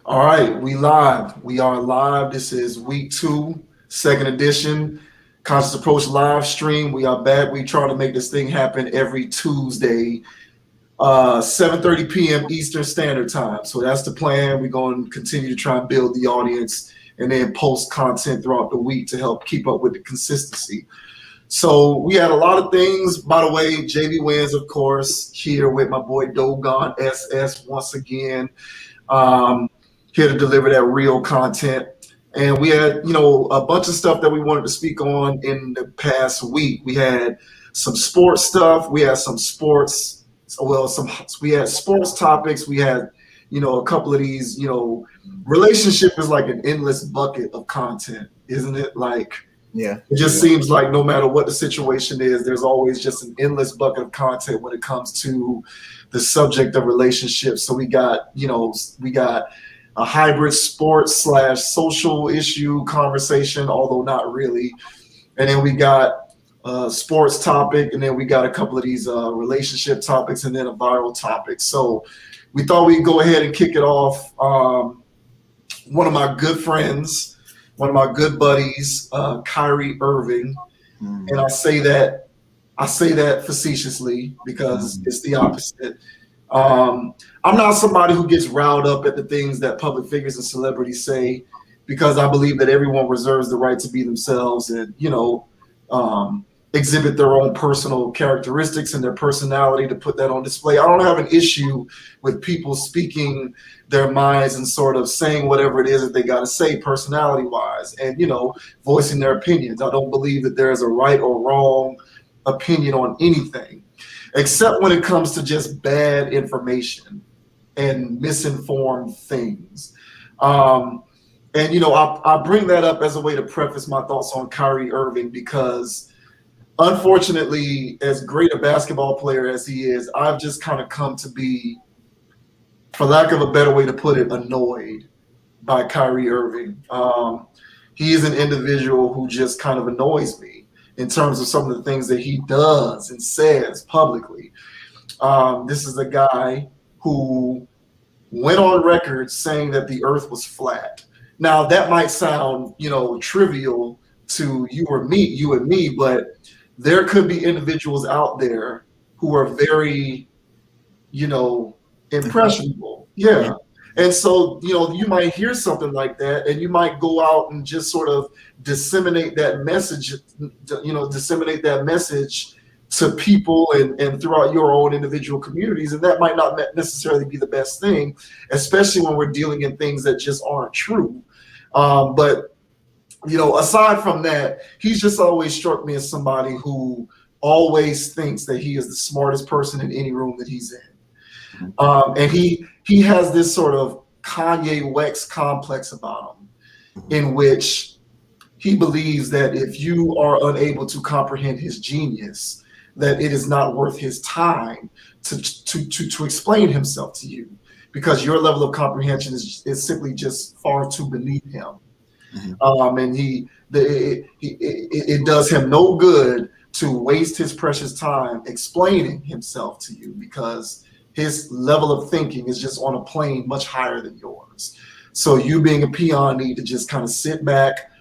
All right, we live. We are live. This is week 2, second edition, Conscious Approach live stream. We are back. We try to make this thing happen every Tuesday, 7:30 p.m. Eastern Standard Time. So that's the plan. We're going to continue to try and build the audience and then post content throughout the week to help keep up with the consistency. So we had a lot of things. By the way, JV Wins, of course, here with my boy Dogon SS once again. Here to deliver that real content. And we had, a bunch of stuff that we wanted to speak on in the past week. We had some sports stuff. We had we had sports topics. We had, a couple of these, relationship is like an endless bucket of content, isn't it? Like, yeah, it just seems like no matter what the situation is, there's always just an endless bucket of content when it comes to the subject of relationships. So we got a hybrid sports / social issue conversation, although not really. And then we got a sports topic, and then we got a couple of these relationship topics, and then a viral topic. So we thought we'd go ahead and kick it off. One of my good friends, one of my good buddies, Kyrie Irving, and I say that facetiously because it's the opposite. I'm not somebody who gets riled up at the things that public figures and celebrities say, because I believe that everyone reserves the right to be themselves and, exhibit their own personal characteristics and their personality to put that on display. I don't have an issue with people speaking their minds and sort of saying whatever it is that they got to say personality wise and, voicing their opinions. I don't believe that there is a right or wrong opinion on anything, except when it comes to just bad information and misinformed things. I bring that up as a way to preface my thoughts on Kyrie Irving because, unfortunately, as great a basketball player as he is, I've just kind of come to be, for lack of a better way to put it, annoyed by Kyrie Irving. He is an individual who just kind of annoys me in terms of some of the things that he does and says publicly. This is a guy who went on record saying that the earth was flat. Now, that might sound, trivial to you and me, but there could be individuals out there who are very, impressionable. Yeah. And so, you might hear something like that and you might go out and just sort of disseminate that message to people and throughout your own individual communities. And that might not necessarily be the best thing, especially when we're dealing in things that just aren't true. But aside from that, he's just always struck me as somebody who always thinks that he is the smartest person in any room that he's in. And he has this sort of Kanye West complex about him, in which he believes that if you are unable to comprehend his genius, that it is not worth his time to explain himself to you, because your level of comprehension is simply just far too beneath him. And it does him no good to waste his precious time explaining himself to you, because his level of thinking is just on a plane much higher than yours. So you being a peon need to just kind of sit back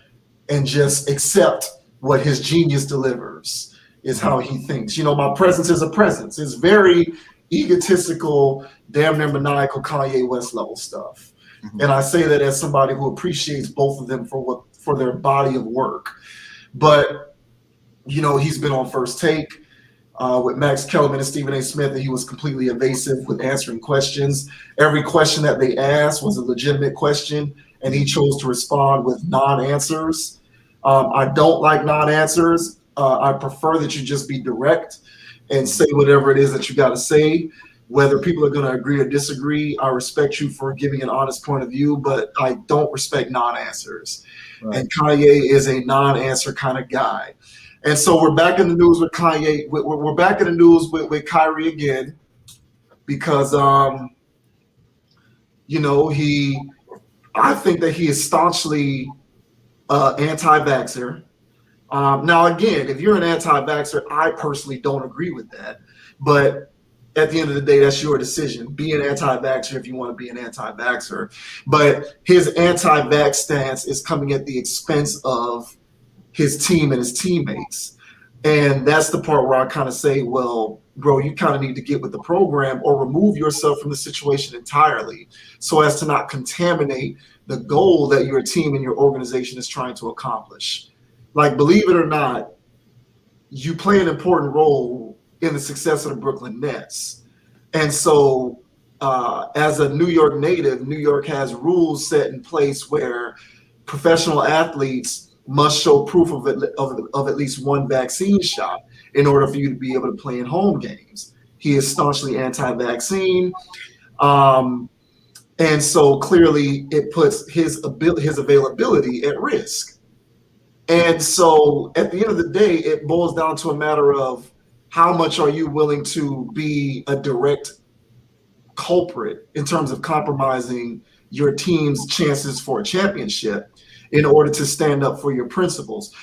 and just accept what his genius delivers is how he thinks. My presence is a presence. It's very egotistical, damn near maniacal Kanye West level stuff. And I say that as somebody who appreciates both of them for their body of work. But, he's been on First Take with Max Kellerman and Stephen A. Smith, and he was completely evasive with answering questions. Every question that they asked was a legitimate question, and he chose to respond with non-answers. I don't like non-answers. I prefer that you just be direct and say whatever it is that you got to say. Whether people are going to agree or disagree, I respect you for giving an honest point of view, but I don't respect non-answers. Right. And Kanye is a non-answer kind of guy. And so we're back in the news with Kanye. We're back in the news with Kyrie again because, I think that he is staunchly anti-vaxxer. Now, again, if you're an anti-vaxxer, I personally don't agree with that. But at the end of the day, that's your decision. Be an anti-vaxxer if you want to be an anti-vaxxer. But his anti-vax stance is coming at the expense of his team and his teammates. And that's the part where I kind of say, well, bro, you kind of need to get with the program or remove yourself from the situation entirely so as to not contaminate the goal that your team and your organization is trying to accomplish. Like, believe it or not, you play an important role in the success of the Brooklyn Nets. And so as a New York native, New York has rules set in place where professional athletes must show proof of at least one vaccine shot in order for you to be able to play in home games. He is staunchly anti-vaccine. And so clearly it puts his availability at risk. And so at the end of the day, it boils down to a matter of how much are you willing to be a direct culprit in terms of compromising your team's chances for a championship in order to stand up for your principles,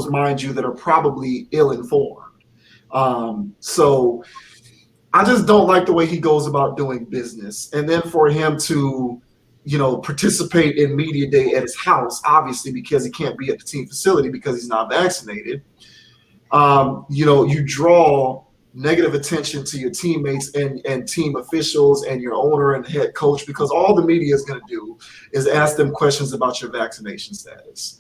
mind you, that are probably ill-informed. So I just don't like the way he goes about doing business. And then for him to, participate in media day at his house, obviously because he can't be at the team facility because he's not vaccinated, you draw negative attention to your teammates and team officials and your owner and head coach, because all the media is going to do is ask them questions about your vaccination status.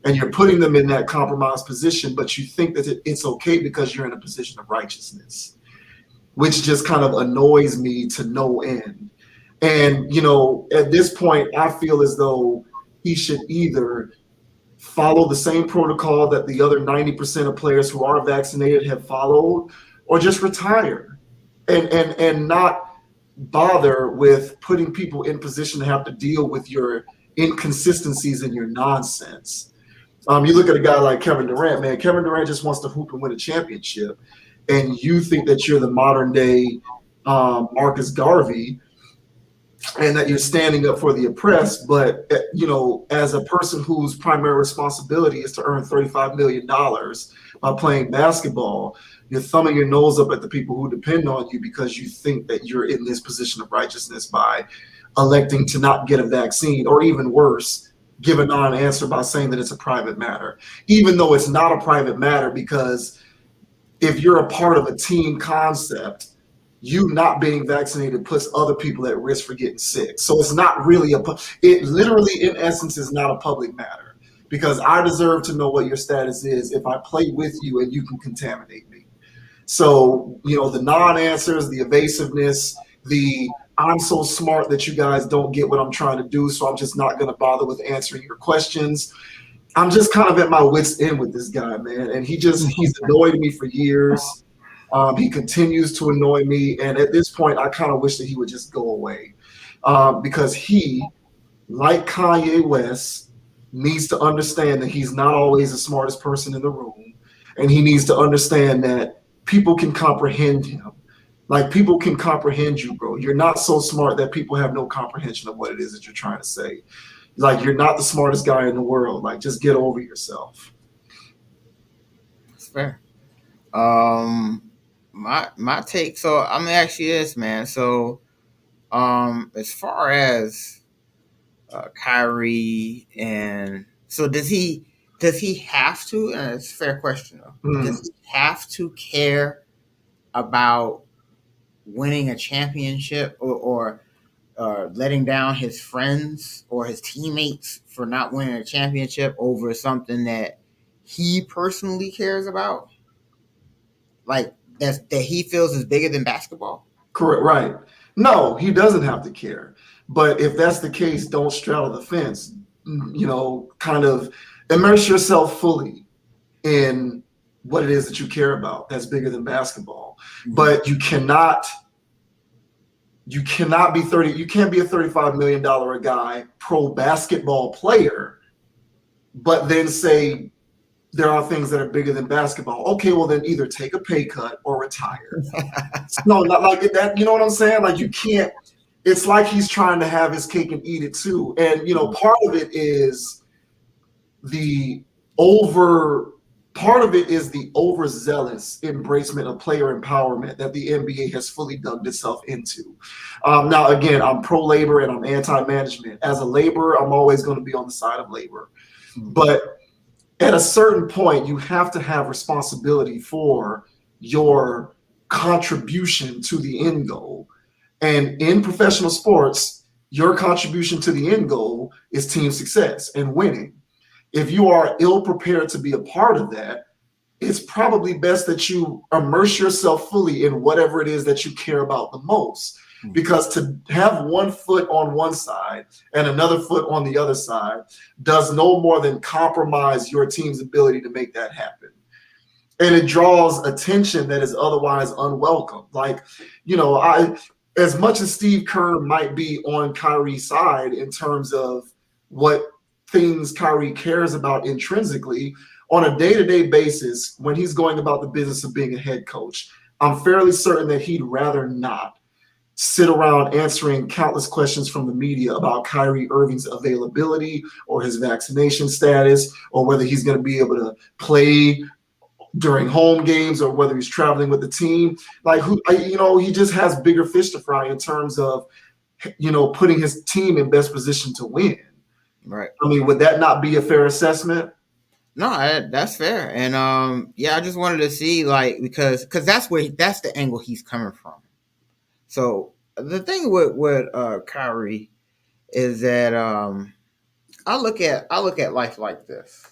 And you're putting them in that compromised position, but you think that it's okay because you're in a position of righteousness, which just kind of annoys me to no end. And, at this point, I feel as though he should either follow the same protocol that the other 90% of players who are vaccinated have followed, or just retire and not bother with putting people in position to have to deal with your inconsistencies and your nonsense. You look at a guy like Kevin Durant, man. Kevin Durant just wants to hoop and win a championship. And you think that you're the modern day Marcus Garvey and that you're standing up for the oppressed. But, as a person whose primary responsibility is to earn $35 million by playing basketball, you're thumbing your nose up at the people who depend on you because you think that you're in this position of righteousness by electing to not get a vaccine, or even worse, give a non-answer by saying that it's a private matter, even though it's not a private matter, because if you're a part of a team concept, you not being vaccinated puts other people at risk for getting sick. So it's not really it literally in essence is not a public matter, because I deserve to know what your status is if I play with you and you can contaminate me. So, the non-answers, the evasiveness, the I'm so smart that you guys don't get what I'm trying to do, so I'm just not going to bother with answering your questions. I'm just kind of at my wit's end with this guy, man. And he's annoyed me for years. He continues to annoy me. And at this point, I kind of wish that he would just go away, because he, like Kanye West, needs to understand that he's not always the smartest person in the room. And he needs to understand that people can comprehend him. Like, people can comprehend you, bro. You're not so smart that people have no comprehension of what it is that you're trying to say. Like, you're not the smartest guy in the world. Like, just get over yourself. That's fair. My take. So I'm gonna ask you this, man. So, as far as Kyrie, and so does he have to? And it's a fair question though. Does he have to care about winning a championship, or letting down his friends or his teammates for not winning a championship over something that he personally cares about, like that he feels is bigger than basketball? Correct. Right. No, he doesn't have to care. But if that's the case, don't straddle the fence. Kind of immerse yourself fully in what it is that you care about that's bigger than basketball. But you cannot be you can't be a $35 million guy, pro basketball player, but then say there are things that are bigger than basketball. Okay, well then either take a pay cut or retire. No, not like that. You know what I'm saying? Like, you can't. It's like he's trying to have his cake and eat it too. And part of it is the over part of it is the overzealous embracement of player empowerment that the NBA has fully dug itself into. Now, again, I'm pro-labor and I'm anti-management. As a laborer, I'm always going to be on the side of labor. But at a certain point, you have to have responsibility for your contribution to the end goal. And in professional sports, your contribution to the end goal is team success and winning. If you are ill prepared to be a part of that, it's probably best that you immerse yourself fully in whatever it is that you care about the most. Because to have one foot on one side and another foot on the other side does no more than compromise your team's ability to make that happen. And it draws attention that is otherwise unwelcome. Like, as much as Steve Kerr might be on Kyrie's side in terms of what things Kyrie cares about intrinsically, on a day-to-day basis, when he's going about the business of being a head coach, I'm fairly certain that he'd rather not sit around answering countless questions from the media about Kyrie Irving's availability or his vaccination status or whether he's going to be able to play during home games or whether he's traveling with the team. Like, he just has bigger fish to fry in terms of, putting his team in best position to win. Right. I mean, would that not be a fair assessment? No, that's fair. And I just wanted to see, like, because that's the angle he's coming from. So the thing with Kyrie is that I look at life like this.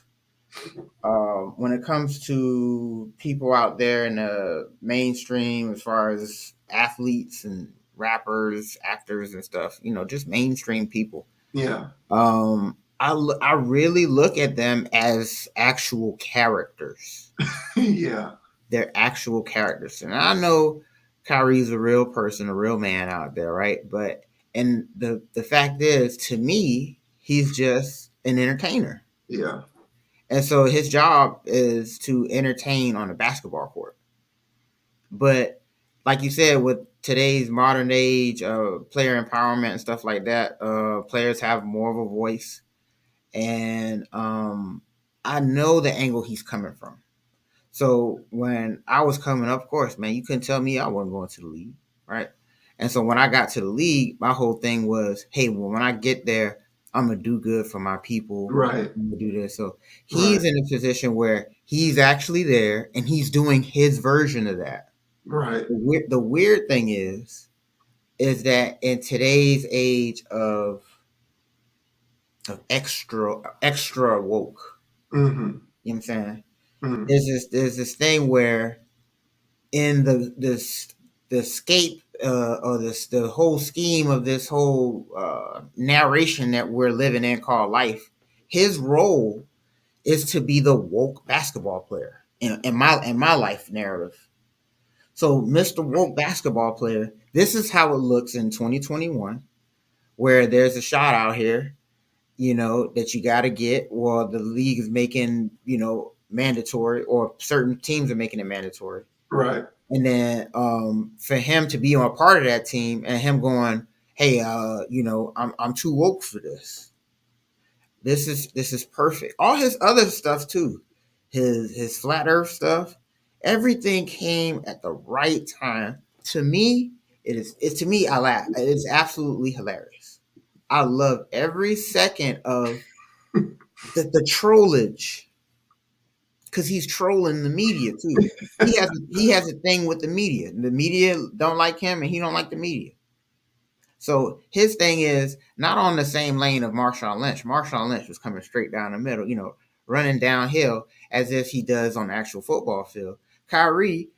When it comes to people out there in the mainstream, as far as athletes and rappers, actors and stuff, just mainstream people. Yeah. I really look at them as actual characters. Yeah. They're actual characters. And I know Kyrie's a real person, a real man out there, right? And the fact is, to me, he's just an entertainer. Yeah. And so his job is to entertain on a basketball court. But like you said, with today's modern age player empowerment and stuff like that, players have more of a voice. And I know the angle he's coming from. So when I was coming up, of course, man, you couldn't tell me I wasn't going to the league, right? And so when I got to the league, my whole thing was, hey, well, when I get there, I'm going to do good for my people. Right. I'm going to do this. So he's in a position where he's actually there and he's doing his version of that. Right. The weird thing is that in today's age of extra woke, Mm-hmm. you know what I'm saying? Mm-hmm. There's this thing where in the scape or the whole scheme of this whole narration that we're living in called life, his role is to be the woke basketball player in my life narrative. So Mr. Woke basketball player, this is how it looks in 2021, where there's a shot out here, that you got to get, or the league is making, mandatory, or certain teams are making it mandatory. Right. And then for him to be on a part of that team and him going, hey, I'm too woke for this. This is perfect. All his other stuff too, his flat earth stuff, everything came at the right time. To me, I laugh. It's absolutely hilarious. I love every second of the trollage, because he's trolling the media too. He has a thing with the media. The media don't like him, and he don't like the media. So his thing is not on the same lane of Marshawn Lynch. Marshawn Lynch was coming straight down the middle, running downhill as if he does on the actual football field. Kyrie,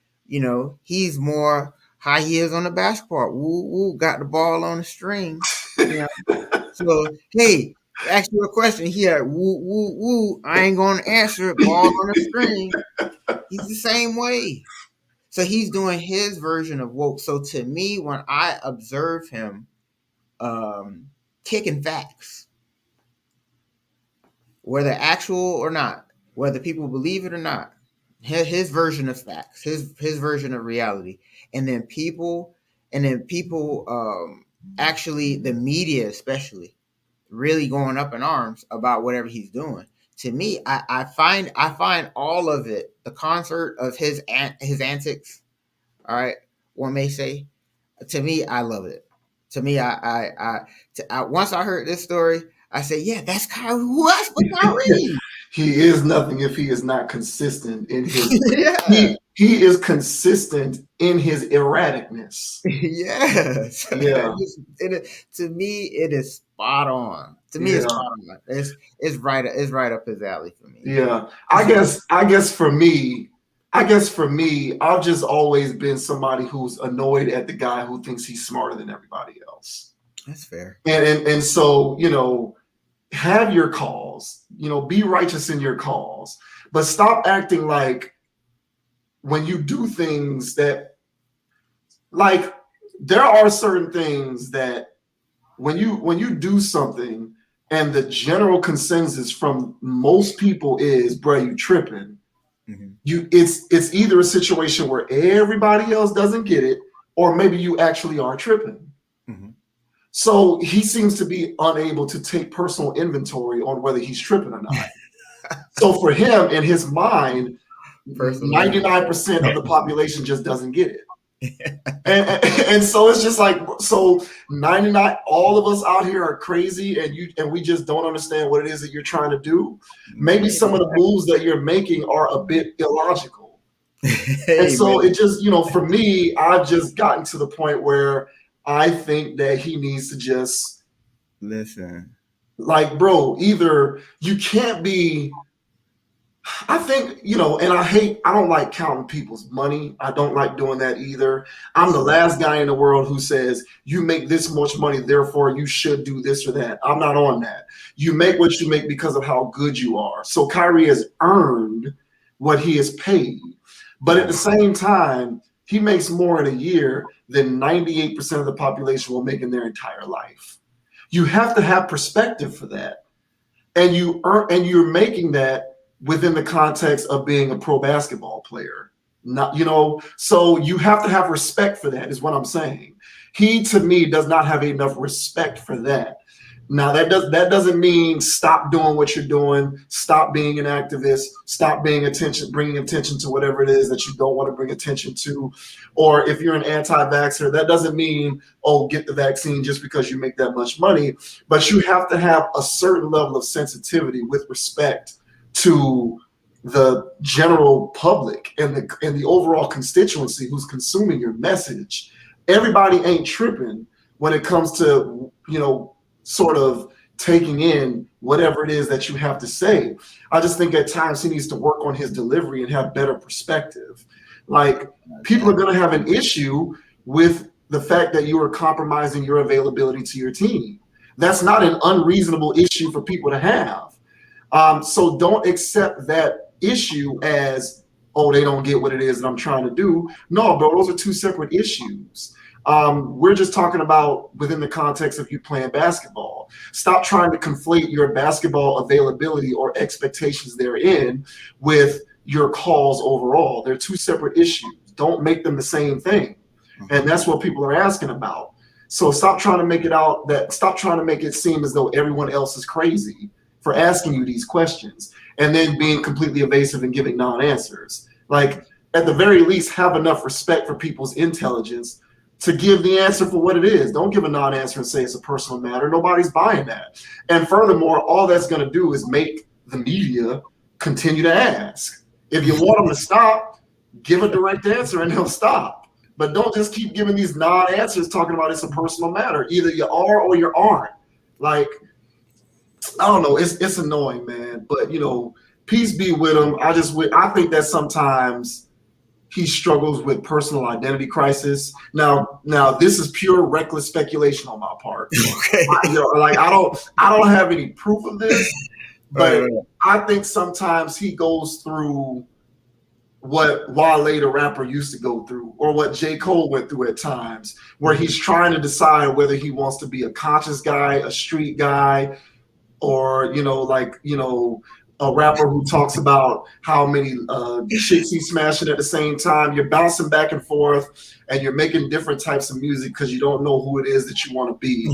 he's more high heels on the basketball. Woo woo, got the ball on the string. So hey, ask you a question here. Woo woo woo. I ain't gonna answer it. Ball on the string. He's the same way. So he's doing his version of woke. So to me, when I observe him kicking facts, whether actual or not, whether people believe it or not, his version of facts, his version of reality, and then people, actually the media especially really going up in arms about whatever he's doing. to me, I find all of it, the concert of his antics. All right, one may say, to me, I love it. To me, once I heard this story, I said, yeah, that's Kyrie. Who else but Kyrie? He is nothing if he is not consistent in his. Yeah. He is consistent in his erraticness. Yes. Yeah, To me, it is spot on. To me, it's yeah, spot on. It's right up his alley for me. yeah. I guess for me, I've just always been somebody who's annoyed at the guy who thinks he's smarter than everybody else. That's fair. And so, have your calls, be righteous in your calls, but stop acting like when you do things that, like, there are certain things that when you do something and the general consensus from most people is, bro, you tripping. Mm-hmm. It's either a situation where everybody else doesn't get it, or maybe you actually are tripping. Mm-hmm. So he seems to be unable to take personal inventory on whether he's tripping or not. So for him, in his mind, 99% of the population just doesn't get it. and so it's just like, so 99, all of us out here are crazy, and we just don't understand what it is that you're trying to do. Maybe some of the moves that you're making are a bit illogical. And so it just, for me, I've just gotten to the point where I think that he needs to just listen. Like, bro, either you can't be, I think, and I don't like counting people's money. I don't like doing that either. I'm the last guy in the world who says, you make this much money, therefore you should do this or that. I'm not on that. You make what you make because of how good you are. So Kyrie has earned what he is paid. But at the same time, he makes more in a year than 98% of the population will make in their entire life. You have to have perspective for that. And you're making that within the context of being a pro basketball player. Not, so you have to have respect for that, is what I'm saying. He, to me, does not have enough respect for that. Now, that doesn't mean stop doing what you're doing, stop being an activist, stop bringing attention to whatever it is that you don't want to bring attention to. Or if you're an anti-vaxxer, that doesn't mean, get the vaccine just because you make that much money. But you have to have a certain level of sensitivity with respect to the general public and the overall constituency who's consuming your message. Everybody ain't tripping when it comes to, sort of taking in whatever it is that you have to say. I just think at times he needs to work on his delivery and have better perspective. Like, people are going to have an issue with the fact that you are compromising your availability to your team. That's not an unreasonable issue for people to have. So don't accept that issue as, they don't get what it is that I'm trying to do. No, bro, those are two separate issues. We're just talking about within the context of you playing basketball. Stop trying to conflate your basketball availability or expectations therein with your calls overall. They're two separate issues. Don't make them the same thing. And that's what people are asking about. So stop trying to make it seem as though everyone else is crazy for asking you these questions and then being completely evasive and giving non-answers. Like, at the very least, have enough respect for people's intelligence to give the answer for what it is. Don't give a non-answer and say it's a personal matter. Nobody's buying that. And furthermore, all that's going to do is make the media continue to ask. If you want them to stop, give a direct answer and they'll stop. But don't just keep giving these non-answers talking about it's a personal matter. Either you are or you aren't. Like, I don't know. It's annoying, man. But, peace be with him. I think that sometimes he struggles with personal identity crisis. Now, this is pure reckless speculation on my part. Okay. I don't have any proof of this, but I think sometimes he goes through what Wale the rapper used to go through, or what J. Cole went through at times, where he's trying to decide whether he wants to be a conscious guy, a street guy, or a rapper who talks about how many chicks he's smashing at the same time. You're bouncing back and forth, and you're making different types of music because you don't know who it is that you want to be.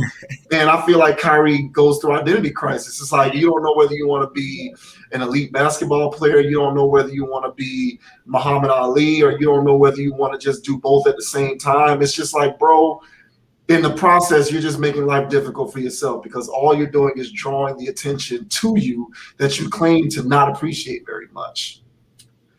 And I feel like Kyrie goes through identity crisis. It's like you don't know whether you want to be an elite basketball player, you don't know whether you want to be Muhammad Ali, or you don't know whether you want to just do both at the same time. It's just like, bro, in the process, you're just making life difficult for yourself because all you're doing is drawing the attention to you that you claim to not appreciate very much.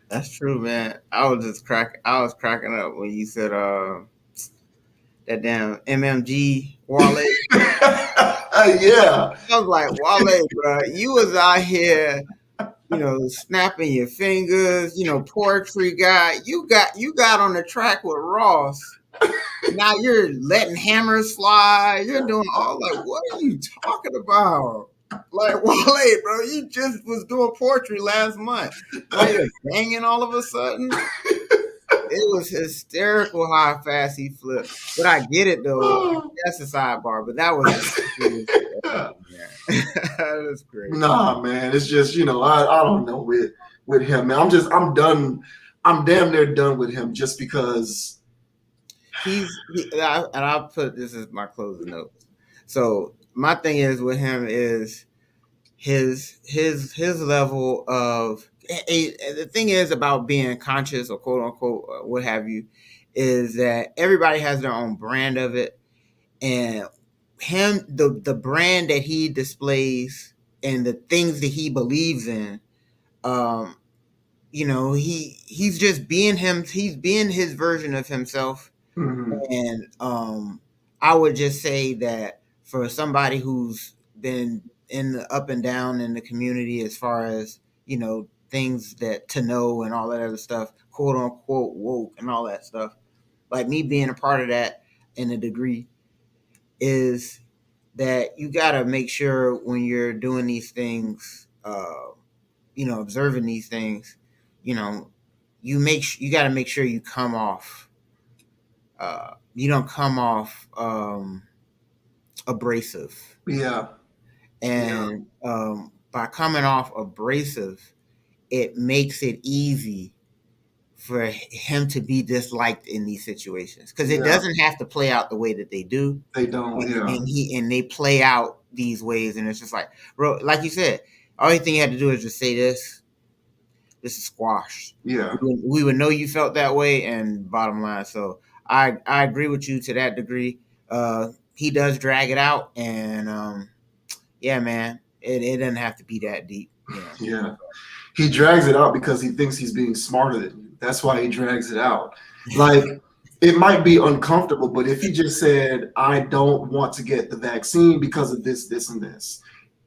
That's true, man. I was cracking up when you said that damn MMG Wale. Yeah. I was like, Wale, bro, you was out here, snapping your fingers, poetry guy. You got on the track with Ross. Now you're letting hammers fly. You're doing all like, what are you talking about? Like, Wale, bro, you just was doing poetry last month. Now you're banging all of a sudden. It was hysterical how fast he flipped. But I get it though. That's a sidebar. But that was that's great. Nah, man. It's just, I don't know with him, man. I'm done. I'm damn near done with him just because and I'll put this as my closing notes. So my thing is with him is his level of the thing is about being conscious or quote unquote what have you is that everybody has their own brand of it, and the brand that he displays and the things that he believes in, he's just being him. He's being his version of himself. mm-hmm. And I would just say that for somebody who's been in the up and down in the community as far as, things that to know and all that other stuff, quote unquote woke and all that stuff, like me being a part of that in a degree, is that you got to make sure when you're doing these things, observing these things, you got to make sure you come off, you don't come off abrasive. Yeah. And by coming off abrasive, it makes it easy for him to be disliked in these situations because it doesn't have to play out the way that they do. They don't. And they play out these ways, and it's just like, bro, like you said, all you thing you had to do is just say this is squashed. Yeah, we would know you felt that way, and bottom line. So I agree with you to that degree. He does drag it out, and yeah, man, it doesn't have to be that deep. Yeah, he drags it out because he thinks he's being smarter than you. That's why he drags it out. Like, it might be uncomfortable, but if he just said, I don't want to get the vaccine because of this, this, and this,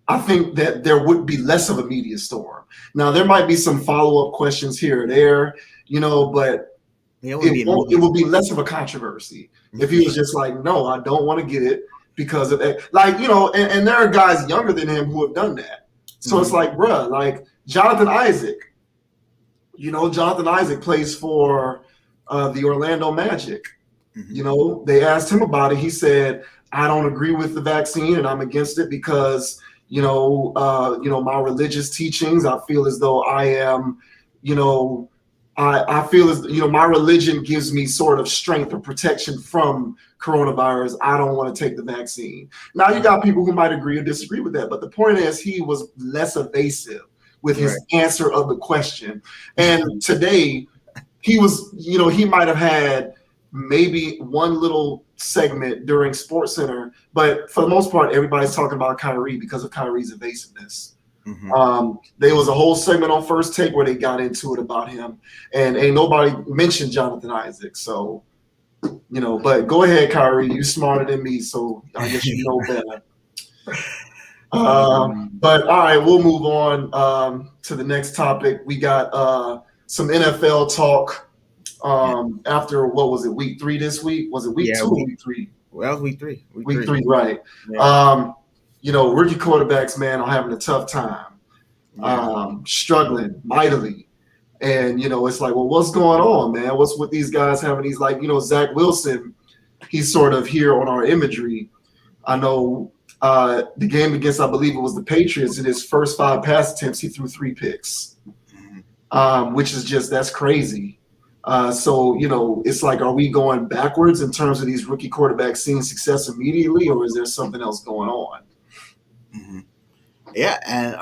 I think that there would be less of a media storm. Now, there might be some follow-up questions here or there, but it will be less of a controversy if he was just like, no, I don't want to get it because of that. Like, and there are guys younger than him who have done that. So it's like, bruh, like Jonathan Isaac. Jonathan Isaac plays for the Orlando Magic. Mm-hmm. They asked him about it. He said, I don't agree with the vaccine and I'm against it because, my religious teachings, I feel as though I am, I feel as, my religion gives me sort of strength or protection from coronavirus. I don't want to take the vaccine. Now, you got people who might agree or disagree with that. But the point is, he was less evasive with his answer of the question. And today, he was, he might have had maybe one little segment during SportsCenter, but for the most part, everybody's talking about Kyrie because of Kyrie's evasiveness. Mm-hmm. There was a whole segment on First Take where they got into it about him, and ain't nobody mentioned Jonathan Isaac. So, but go ahead, Kyrie, you smarter than me, so I guess you know better. But all right, we'll move on to the next topic. We got some NFL talk. After what was it, week 3 this week? Was it week 2 or week 3? Well, it was week 3. Week 3, right? Yeah. Rookie quarterbacks, man, are having a tough time, struggling mightily, and it's like, well, what's going on, man? What's with these guys having these, like, Zach Wilson? He's sort of here on our imagery. I know the game against, I believe it was the Patriots, in his first 5 pass attempts, he threw 3 picks, which is that's crazy. So, it's like, are we going backwards in terms of these rookie quarterbacks seeing success immediately, or is there something else going on? Mm-hmm. Yeah, and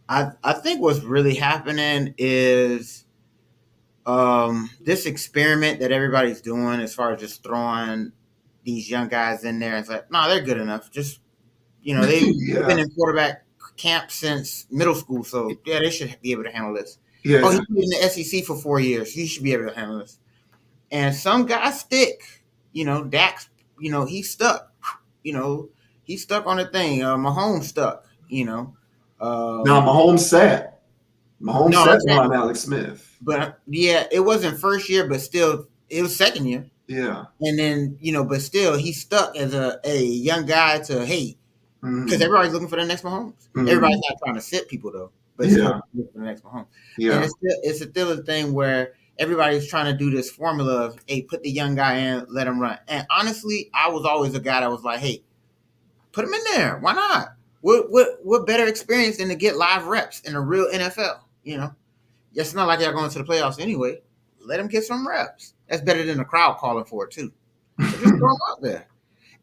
I think what's really happening is this experiment that everybody's doing as far as just throwing these young guys in there. It's like, no, they're good enough. Just, they've been in quarterback camp since middle school, so yeah, they should be able to handle this. Yeah. Oh, he's been in the SEC for 4 years. He should be able to handle this. And some guys stick. Dax, he's stuck. He's stuck on the thing. Mahomes stuck, now Mahomes sat. Sat behind Alex Smith. But yeah, it wasn't first year, but still, it was second year. Yeah. And then, but still, he's stuck as a young guy to hate. Because everybody's looking for the next Mahomes. Everybody's not trying to sit people, though. But still looking for the next Mahomes. Yeah. And it's still a thing where everybody's trying to do this formula of, hey, put the young guy in, let him run. And honestly, I was always a guy that was like, hey, put him in there. Why not? What better experience than to get live reps in a real NFL? It's not like y'all going to the playoffs anyway. Let him get some reps. That's better than the crowd calling for it too. So just throw him out there.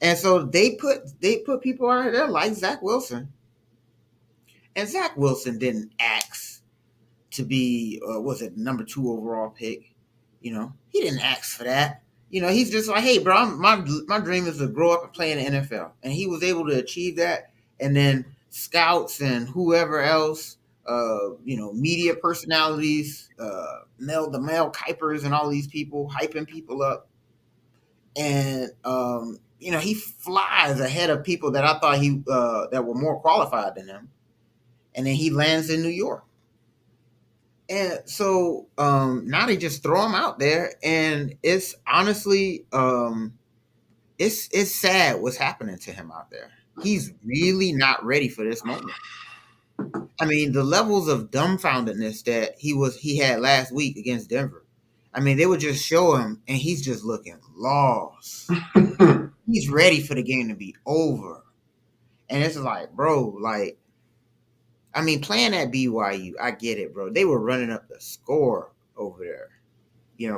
And so they put people out there like Zach Wilson. And Zach Wilson didn't ask to be number 2 overall pick. He didn't ask for that. He's just like, hey, bro, my dream is to grow up and play in the NFL. And he was able to achieve that. And then scouts and whoever else, media personalities, Mel Kipers and all these people hyping people up. And, he flies ahead of people that I thought that were more qualified than him. And then he lands in New York. And so now they just throw him out there, and it's honestly it's sad what's happening to him out there. He's really not ready for this moment. I mean, the levels of dumbfoundedness that he had last week against Denver. I mean, they would just show him, and he's just looking lost. He's ready for the game to be over, and it's like, bro, I mean, playing at BYU, I get it, bro. They were running up the score over there,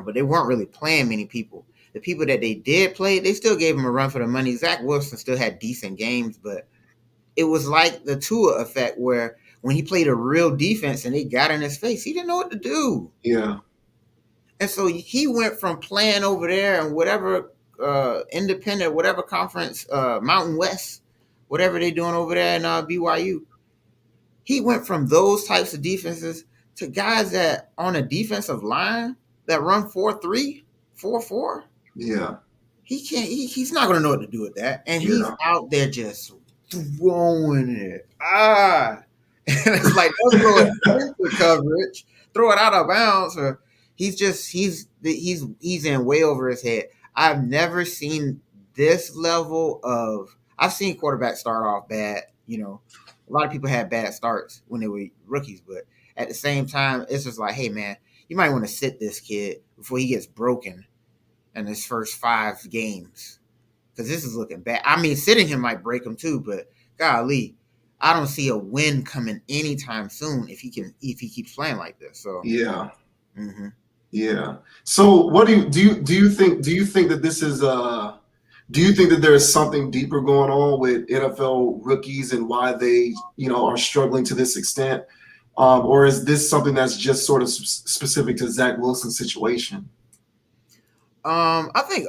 but they weren't really playing many people. The people that they did play, they still gave him a run for the money. Zach Wilson still had decent games, but it was like the Tua effect where when he played a real defense and they got in his face, he didn't know what to do. Yeah. And so he went from playing over there and whatever independent, whatever conference, Mountain West, whatever they're doing over there in BYU. He went from those types of defenses to guys that on a defensive line that run 4-3, 4-4. Yeah. He's not going to know what to do with that. And he's out there just throwing it. And it's like, don't throw it into coverage, throw it out of bounds. Or he's in way over his head. I've never seen this level of, I've seen quarterbacks start off bad, A lot of people had bad starts when they were rookies, but at the same time, it's just like, hey, man, you might want to sit this kid before he gets broken in his first 5 games because this is looking bad. I mean, sitting him might break him too, but golly, I don't see a win coming anytime soon if he keeps playing like this. So yeah, mm-hmm. Yeah. So, what do you think? Do you think that this is Do you think that there is something deeper going on with NFL rookies and why they, are struggling to this extent? Or is this something that's just sort of specific to Zach Wilson's situation? I think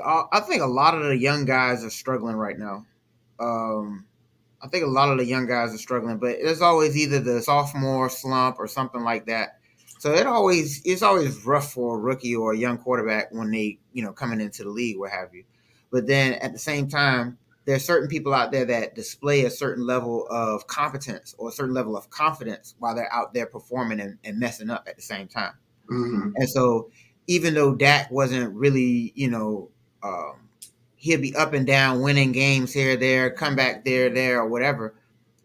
a lot of the young guys are struggling right now. I think a lot of the young guys are struggling, but there's always either the sophomore slump or something like that. So it's always rough for a rookie or a young quarterback when they, coming into the league, what have you. But then at the same time, there are certain people out there that display a certain level of competence or a certain level of confidence while they're out there performing and messing up at the same time. Mm-hmm. And so even though Dak wasn't really, he'll be up and down, winning games here, there, come back there, or whatever.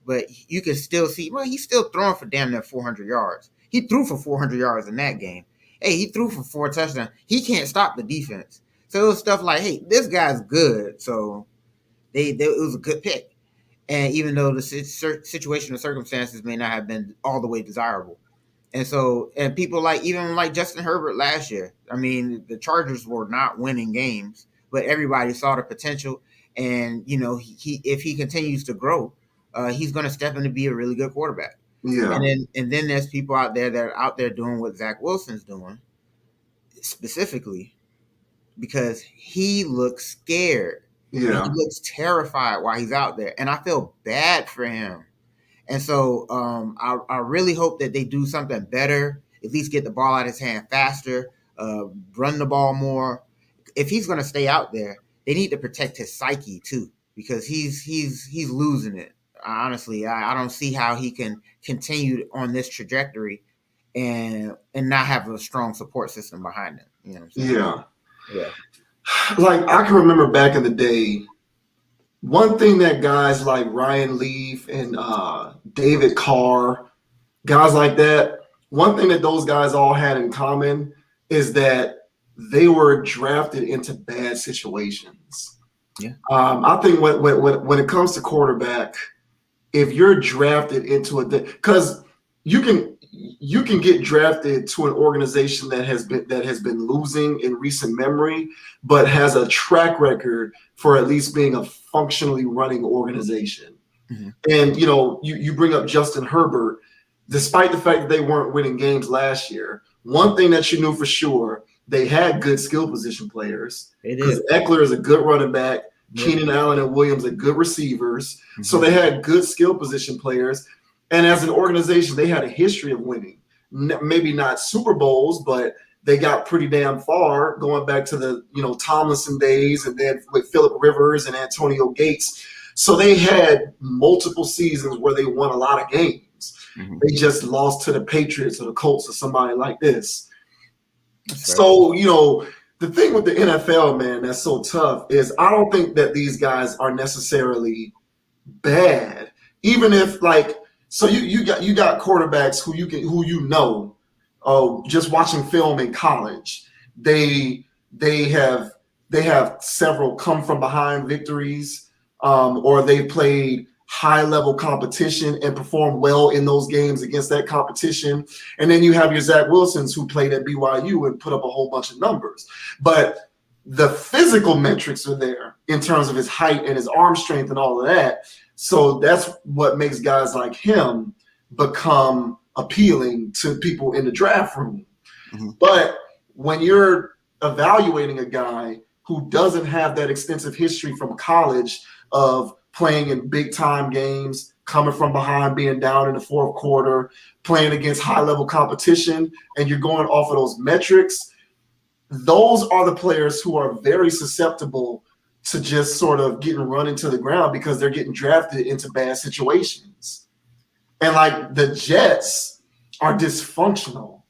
But you can still see, well, he's still throwing for damn near 400 yards. He threw for 400 yards in that game. Hey, he threw for 4 touchdowns. He can't stop the defense. So it was stuff like, hey, this guy's good. So it was a good pick. and even though the situation or circumstances may not have been all the way desirable. And so, and people like even like Justin Herbert last year. I mean, the Chargers were not winning games, but everybody saw the potential. And he if he continues to grow, he's going to step in to be a really good quarterback. Yeah. And then there's people out there that are out there doing what Zach Wilson's doing, specifically because he looks scared. And he Yeah. looks terrified while he's out there, and I feel bad for him. And so I really hope that they do something better, at least get the ball out of his hand faster, run the ball more. If he's going to stay out there, they need to protect his psyche too, because he's losing it. Honestly, I don't see how he can continue on this trajectory and not have a strong support system behind him. You know what I'm saying? Yeah. Yeah. Like I can remember back in the day, one thing that guys like Ryan Leaf and David Carr, guys like that, one thing that those guys all had in common is that they were drafted into bad situations. Yeah. I think when it comes to quarterback, if you're drafted into because you can get drafted to an organization that has been losing in recent memory, but has a track record for at least being a functionally running organization. Mm-hmm. And you bring up Justin Herbert, despite the fact that they weren't winning games last year. One thing that you knew for sure, they had good skill position players. Because Eckler is a good running back. Yeah. Keenan Allen and Williams are good receivers. Mm-hmm. So they had good skill position players. And as an organization, they had a history of winning. Maybe not Super Bowls, but they got pretty damn far going back to the Tomlinson days, and then with Phillip Rivers and Antonio Gates. So they had multiple seasons where they won a lot of games. Mm-hmm. They just lost to the Patriots or the Colts or somebody like this. So, the thing with the NFL, man, that's so tough is I don't think that these guys are necessarily bad. Even if so you got quarterbacks who just watching film in college, they have several come from behind victories, or they played high level competition and performed well in those games against that competition. And then you have your Zach Wilsons who played at BYU and put up a whole bunch of numbers. But the physical metrics are there in terms of his height and his arm strength and all of that. So that's what makes guys like him become appealing to people in the draft room. Mm-hmm. But when you're evaluating a guy who doesn't have that extensive history from college of playing in big time games, coming from behind, being down in the fourth quarter, playing against high level competition, and you're going off of those metrics, those are the players who are very susceptible to just sort of getting run into the ground because they're getting drafted into bad situations. And the Jets are dysfunctional.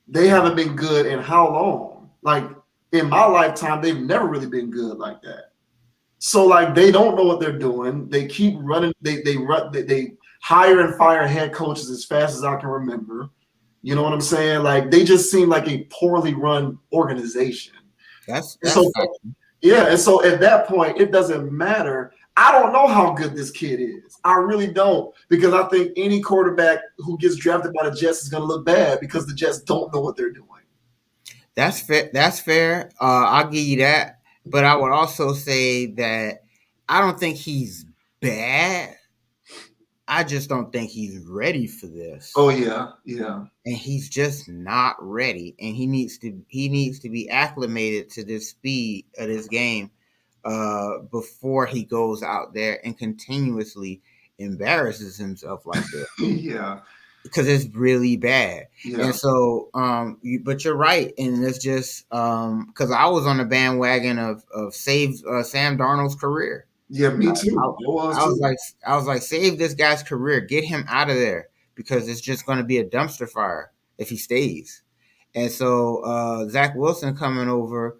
They haven't been good in how long? In my lifetime, they've never really been good like that. So they don't know what they're doing. They keep running. They hire and fire head coaches as fast as I can remember. You know what I'm saying? They just seem like a poorly run organization. That's yeah. And so at that point, it doesn't matter. I don't know how good this kid is. I really don't, because I think any quarterback who gets drafted by the Jets is going to look bad because the Jets don't know what they're doing. That's fair. That's fair. I'll give you that. But I would also say that I don't think he's bad. I just don't think he's ready for this. Oh yeah, yeah. And he's just not ready, and he needs to be acclimated to this speed of this game before he goes out there and continuously embarrasses himself like that. Yeah. Because it's really bad. Yeah. And so, but you're right. And it's just because I was on the bandwagon of save Sam Darnold's career. Yeah, me too. I was like, save this guy's career, get him out of there, because it's just going to be a dumpster fire if he stays. And so Zach Wilson coming over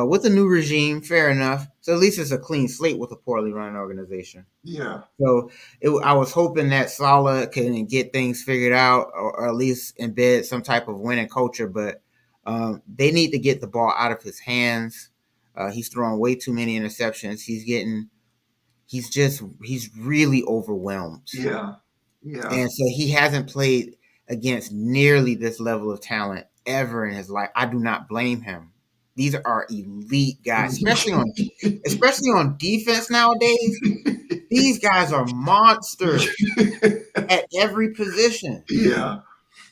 with a new regime, fair enough. So at least it's a clean slate with a poorly run organization. Yeah. So I was hoping that Saleh can get things figured out, or at least embed some type of winning culture. But they need to get the ball out of his hands. He's throwing way too many interceptions. he's really overwhelmed. Yeah. Yeah. And so he hasn't played against nearly this level of talent ever in his life. I do not blame him. These are elite guys, especially on defense nowadays. These guys are monsters at every position. Yeah.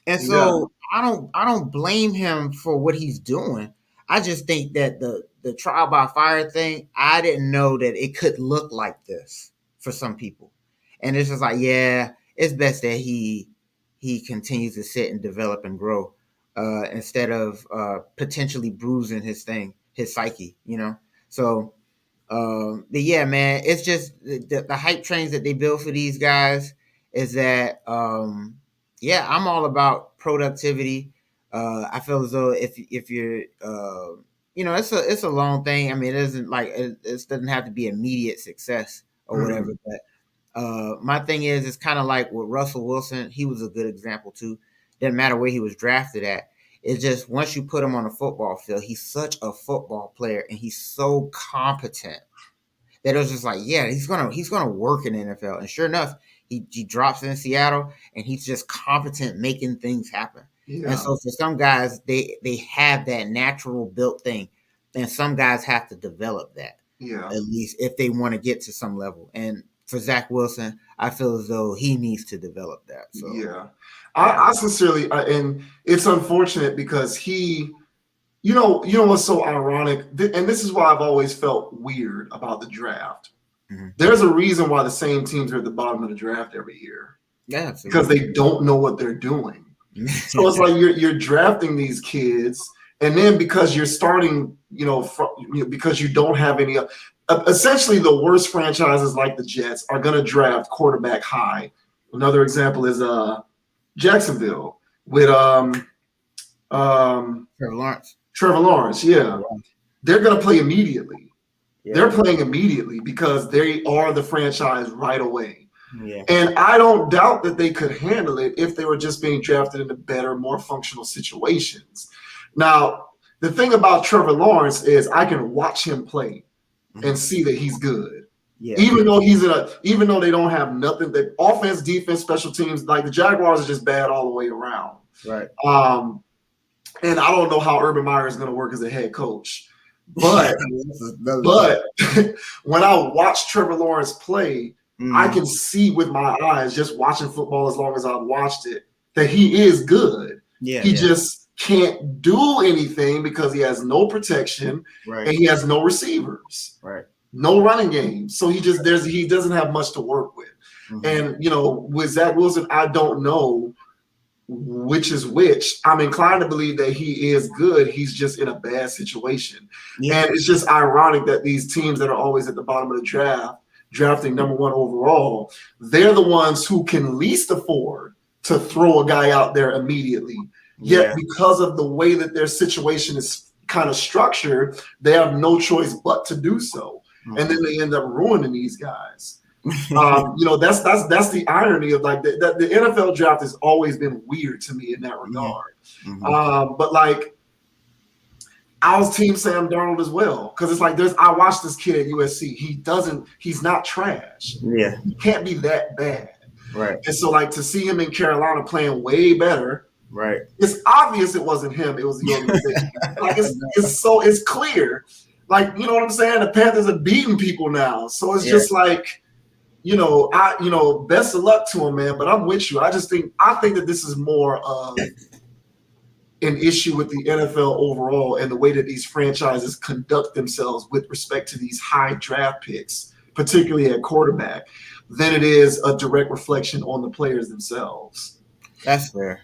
And Yeah. so I don't blame him for what he's doing. I just think that the trial by fire thing, I didn't know that it could look like this for some people. And it's just like, yeah, it's best that he continues to sit and develop and grow instead of potentially bruising his psyche, you know. So but yeah, man, it's just the hype trains that they build for these guys is that yeah, I'm all about productivity. I feel as though if you're you know, it's a long thing. I mean, it isn't like it doesn't have to be immediate success or whatever. But my thing is, it's kind of like with Russell Wilson. He was a good example too. Doesn't matter where he was drafted at. It's just once you put him on a football field, he's such a football player and he's so competent that it was just like, yeah, he's gonna work in the NFL. And sure enough, he drops in Seattle and he's just competent making things happen. Yeah. And so for some guys, they have that natural built thing, and some guys have to develop that. Yeah. At least if they want to get to some level. And for Zach Wilson, I feel as though he needs to develop that. So yeah. I sincerely, and it's unfortunate because he, you know what's so ironic, and this is why I've always felt weird about the draft. Mm-hmm. There's a reason why the same teams are at the bottom of the draft every year. Yeah, absolutely. Because they don't know what they're doing. So it's like you're drafting these kids, and then because you're starting, because you don't have any. Essentially, the worst franchises like the Jets are going to draft quarterback high. Another example is Jacksonville with Trevor Lawrence, yeah. They're going to play immediately. Yeah. They're playing immediately because they are the franchise right away. Yeah. And I don't doubt that they could handle it if they were just being drafted into better, more functional situations. Now, the thing about Trevor Lawrence is I can watch him play and see that he's good. Yeah. Even though they don't have nothing, the offense, defense, special teams, like the Jaguars are just bad all the way around. Right. And I don't know how Urban Meyer is going to work as a head coach. But when I watch Trevor Lawrence play, I can see with my eyes, just watching football as long as I've watched it, that he is good. Yeah, he just can't do anything because he has no protection, right, and he has no receivers. Right. No running game. So he doesn't have much to work with. Mm-hmm. And with Zach Wilson, I don't know which is which. I'm inclined to believe that he is good. He's just in a bad situation. Yeah. And it's just ironic that these teams that are always at the bottom of the draft, drafting number one overall, they're the ones who can least afford to throw a guy out there immediately. Yet because of the way that their situation is kind of structured, they have no choice but to do so. Mm-hmm. And then they end up ruining these guys. That's the irony of like the NFL draft has always been weird to me in that regard. Mm-hmm. But like I was team Sam Darnold as well, because it's like I watched this kid at USC. He's not trash. Yeah, he can't be that bad. Right. And so like to see him in Carolina playing way better. Right. It's obvious it wasn't him. It was the organization. Like it's clear. Like, you know what I'm saying? The Panthers are beating people now. So it's just like, best of luck to him, man. But I'm with you. I think that this is more of an issue with the NFL overall and the way that these franchises conduct themselves with respect to these high draft picks, particularly at quarterback, than it is a direct reflection on the players themselves. That's fair.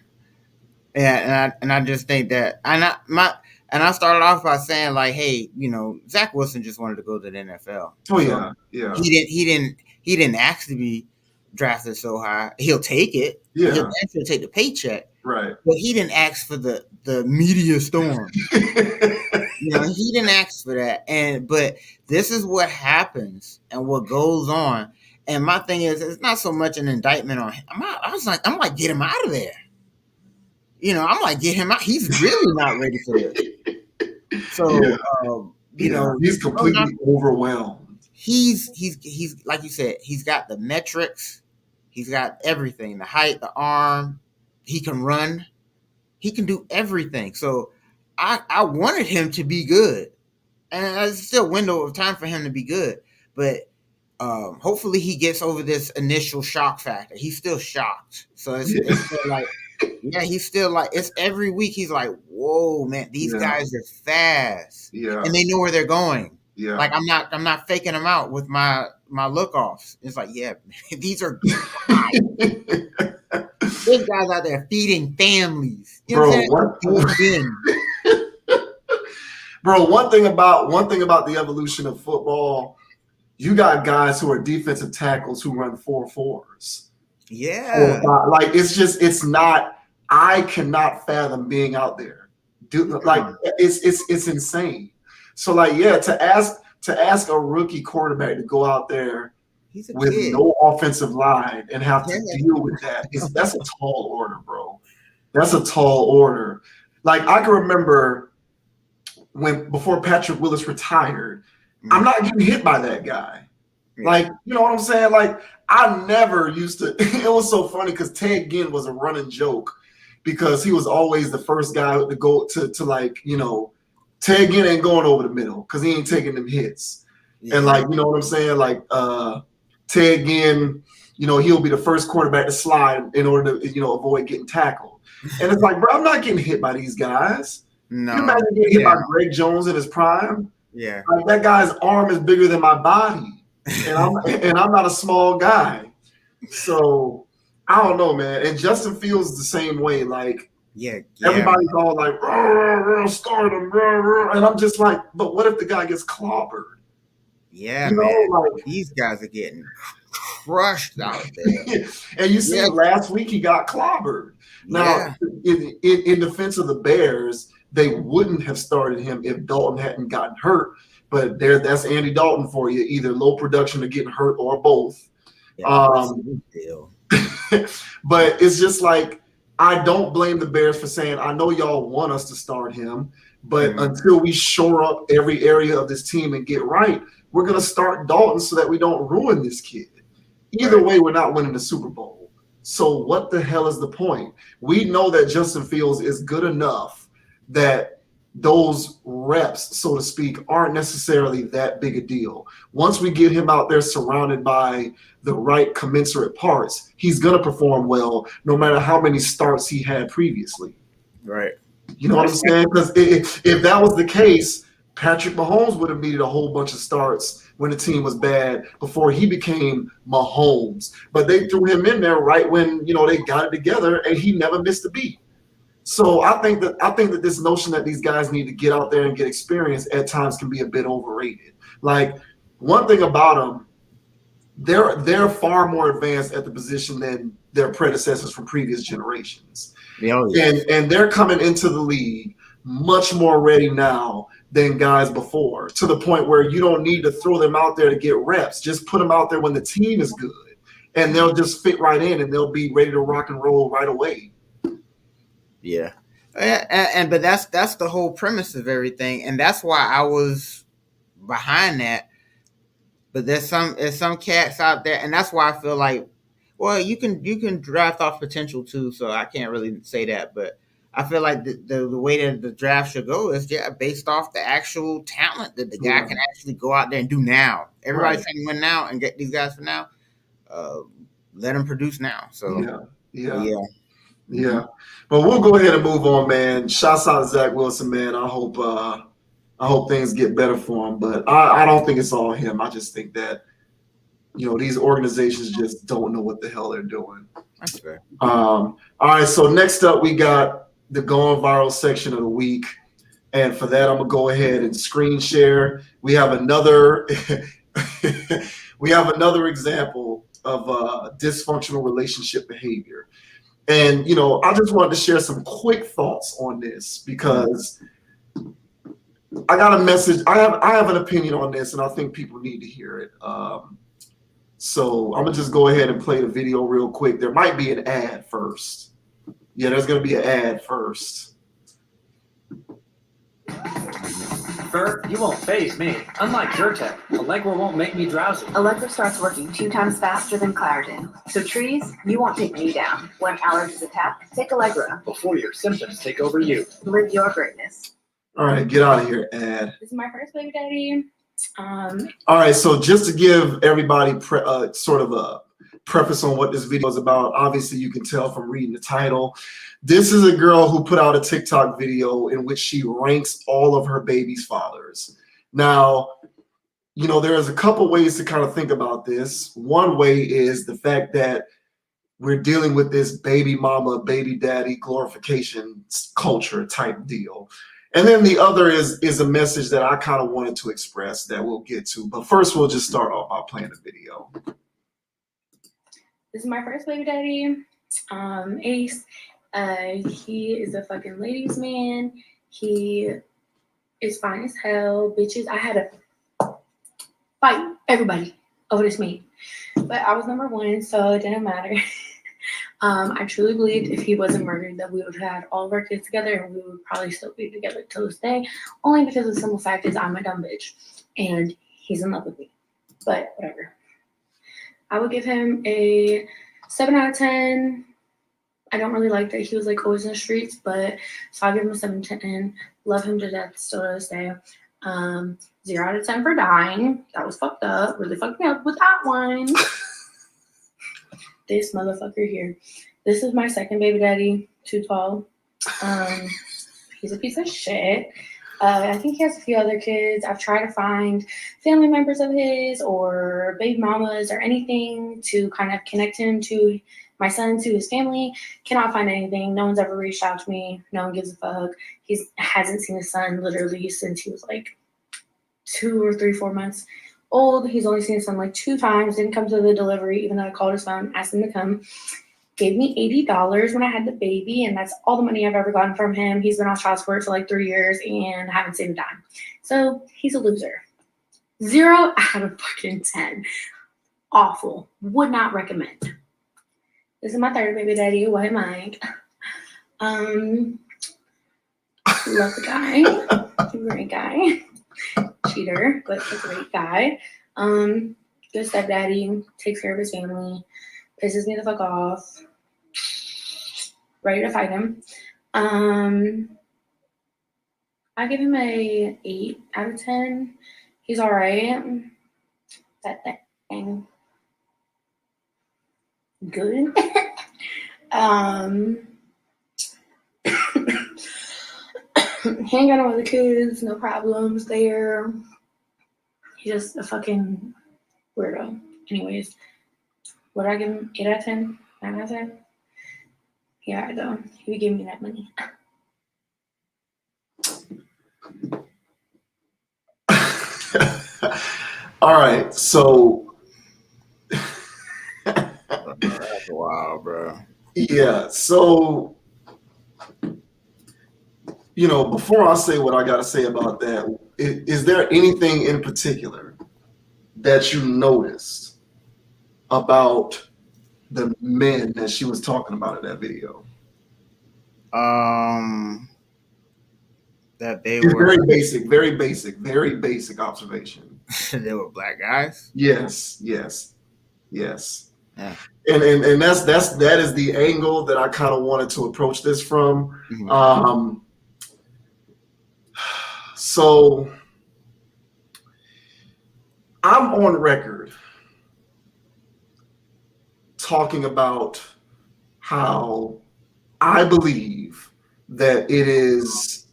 Yeah, and I just think that I started off by saying like, hey, Zach Wilson just wanted to go to the NFL. Oh yeah, yeah. He didn't ask to be drafted so high. He'll take it. Yeah. He'll actually take the paycheck. Right. But he didn't ask for the media storm. He didn't ask for that. But this is what happens and what goes on. And my thing is, it's not so much an indictment on him. I'm like, get him out of there. I'm like, get him out. He's really not ready for this. So, he's completely overwhelmed. he's like you said, he's got the metrics, he's got everything, the height, the arm, he can run, he can do everything. So I wanted him to be good, and there's still a window of time for him to be good, but hopefully he gets over this initial shock factor. He's still shocked, so it's still like, yeah, he's still like, it's every week he's like, whoa, man, these guys are fast, and they know where they're going. Yeah. Like I'm not faking them out with my look offs. It's like, yeah, these are these guys out there feeding families. You know what I'm saying? Bro, one thing about the evolution of football, you got guys who are defensive tackles who run 4.4s. Yeah. Like it's not. I cannot fathom being out there. Like it's insane. So like, yeah, to ask a rookie quarterback to go out there with no offensive line and have to deal with that's a tall order, bro. That's a tall order. Like I can remember before Patrick Willis retired, I'm not getting hit by that guy. Like, you know what I'm saying? Like I never used to. It was so funny because Ted Ginn was a running joke because he was always the first guy to go to like, you know, Ted Ginn ain't going over the middle because he ain't taking them hits. Yeah. And like, you know what I'm saying? Like Ted Ginn, you know, he'll be the first quarterback to slide in order to, you know, avoid getting tackled. And it's like, bro, I'm not getting hit by these guys. No. You're not getting hit by Greg Jones in his prime. Yeah. Like that guy's arm is bigger than my body. And I'm not a small guy. So I don't know, man. And Justin Fields the same way. Like, everybody's all like, start him, and I'm just like, but what if the guy gets clobbered? Yeah, you know, man. Like, these guys are getting crushed out there. And you see, last week he got clobbered. Now, in defense of the Bears, they wouldn't have started him if Dalton hadn't gotten hurt. But that's Andy Dalton for you, either low production or getting hurt or both. Yeah, but it's just like, I don't blame the Bears for saying, I know y'all want us to start him, but until we shore up every area of this team and get right, we're going to start Dalton so that we don't ruin this kid. Either way, we're not winning the Super Bowl. So what the hell is the point? We know that Justin Fields is good enough that those reps, so to speak, aren't necessarily that big a deal. Once we get him out there surrounded by the right commensurate parts, he's going to perform well no matter how many starts he had previously. Right. You know what I'm saying? Because if that was the case, Patrick Mahomes would have needed a whole bunch of starts when the team was bad before he became Mahomes. But they threw him in there right when, you know, they got it together, and he never missed a beat. So I think that this notion that these guys need to get out there and get experience at times can be a bit overrated. Like, one thing about them, they're far more advanced at the position than their predecessors from previous generations. And they're coming into the league much more ready now than guys before, to the point where you don't need to throw them out there to get reps. Just put them out there when the team is good, and they'll just fit right in, and they'll be ready to rock and roll right away. Yeah. But that's the whole premise of everything, and that's why I was behind that. But there's some cats out there, and that's why I feel like, well, you can draft off potential too, so I can't really say that, but I feel like the way that the draft should go is based off the actual talent that the guy can actually go out there and do now. Everybody's trying to win now and get these guys for now. Let them produce now. So yeah. But we'll go ahead and move on, man. Shouts out to Zach Wilson, man. I hope things get better for him. But I don't think it's all him. I just think that, you know, these organizations just don't know what the hell they're doing. That's fair. All right, so next up we got the going viral section of the week. And for that, I'm gonna go ahead and screen share. We have another example of dysfunctional relationship behavior. And, you know, I just wanted to share some quick thoughts on this because I got a message. I have an opinion on this, and I think people need to hear it. So I'm gonna just go ahead and play the video real quick. There might be an ad first. Yeah, there's gonna be an ad first. Fur, you won't faze me. Unlike Zyrtec, Allegra won't make me drowsy. Allegra starts working 2 times faster than Claritin. So trees, you won't take me down. When allergies attack, take Allegra. Before your symptoms take over you. Live your greatness. All right, get out of here, Ad. This is my first baby daddy. All right, so just to give everybody sort of a preface on what this video is about, obviously you can tell from reading the title. This is a girl who put out a TikTok video in which she ranks all of her baby's fathers. Now, you know, there's a couple ways to kind of think about this. One way is the fact that we're dealing with this baby mama, baby daddy glorification culture type deal. And then the other is a message that I kind of wanted to express that we'll get to. But first, we'll just start off by playing the video. This is my first baby daddy, Ace. He is a fucking ladies' man. He is fine as hell. Bitches, I had to fight everybody over this man. But I was number 1, so it didn't matter. I truly believed if he wasn't murdered that we would have had all of our kids together and we would probably still be together till this day. Only because the simple fact is I'm a dumb bitch and he's in love with me. But whatever. I would give him a 7 out of 10. I don't really like that he was like always in the streets, but so I'll give him a 7 to 10. Love him to death still to this day. 0 out of 10 for dying. That was fucked up. Really fucked me up with that one. This motherfucker here. This is my second baby daddy. Too tall. He's a piece of shit. I think he has a few other kids. I've tried to find family members of his or baby mamas or anything to kind of connect him to my son, to his family. Cannot find anything. No one's ever reached out to me. No one gives a fuck. He hasn't seen his son literally since he was like 2 or 3, 4 months old. He's only seen his son like 2 times. Didn't come to the delivery, even though I called his phone, asked him to come. Gave me $80 when I had the baby, and that's all the money I've ever gotten from him. He's been on child support for like 3 years and I haven't seen a dime. So he's a loser. 0 out of fucking 10. Awful. Would not recommend. This is my third baby daddy, White Mike. Love the guy. Great guy. Cheater, but a great guy. Good stepdaddy. Takes care of his family. Pisses me the fuck off. Ready to fight him. I give him a 8 out of 10. He's all right. That thing. Good. He ain't got no other kids, no problems there. He's just a fucking weirdo. Anyways, what did I give him? 8 out of 10? 9 out of 10? Yeah, though. He would give me that money. All right, so That's wild, bro. yeah, so you know, before I say what I got to say about that, is there anything in particular that you noticed about the men that she was talking about in that video? That they It's were very basic observation. they were black guys. Yes. Yeah. And that is the angle that I kind of wanted to approach this from. Mm-hmm. So I'm on record talking about how I believe that it is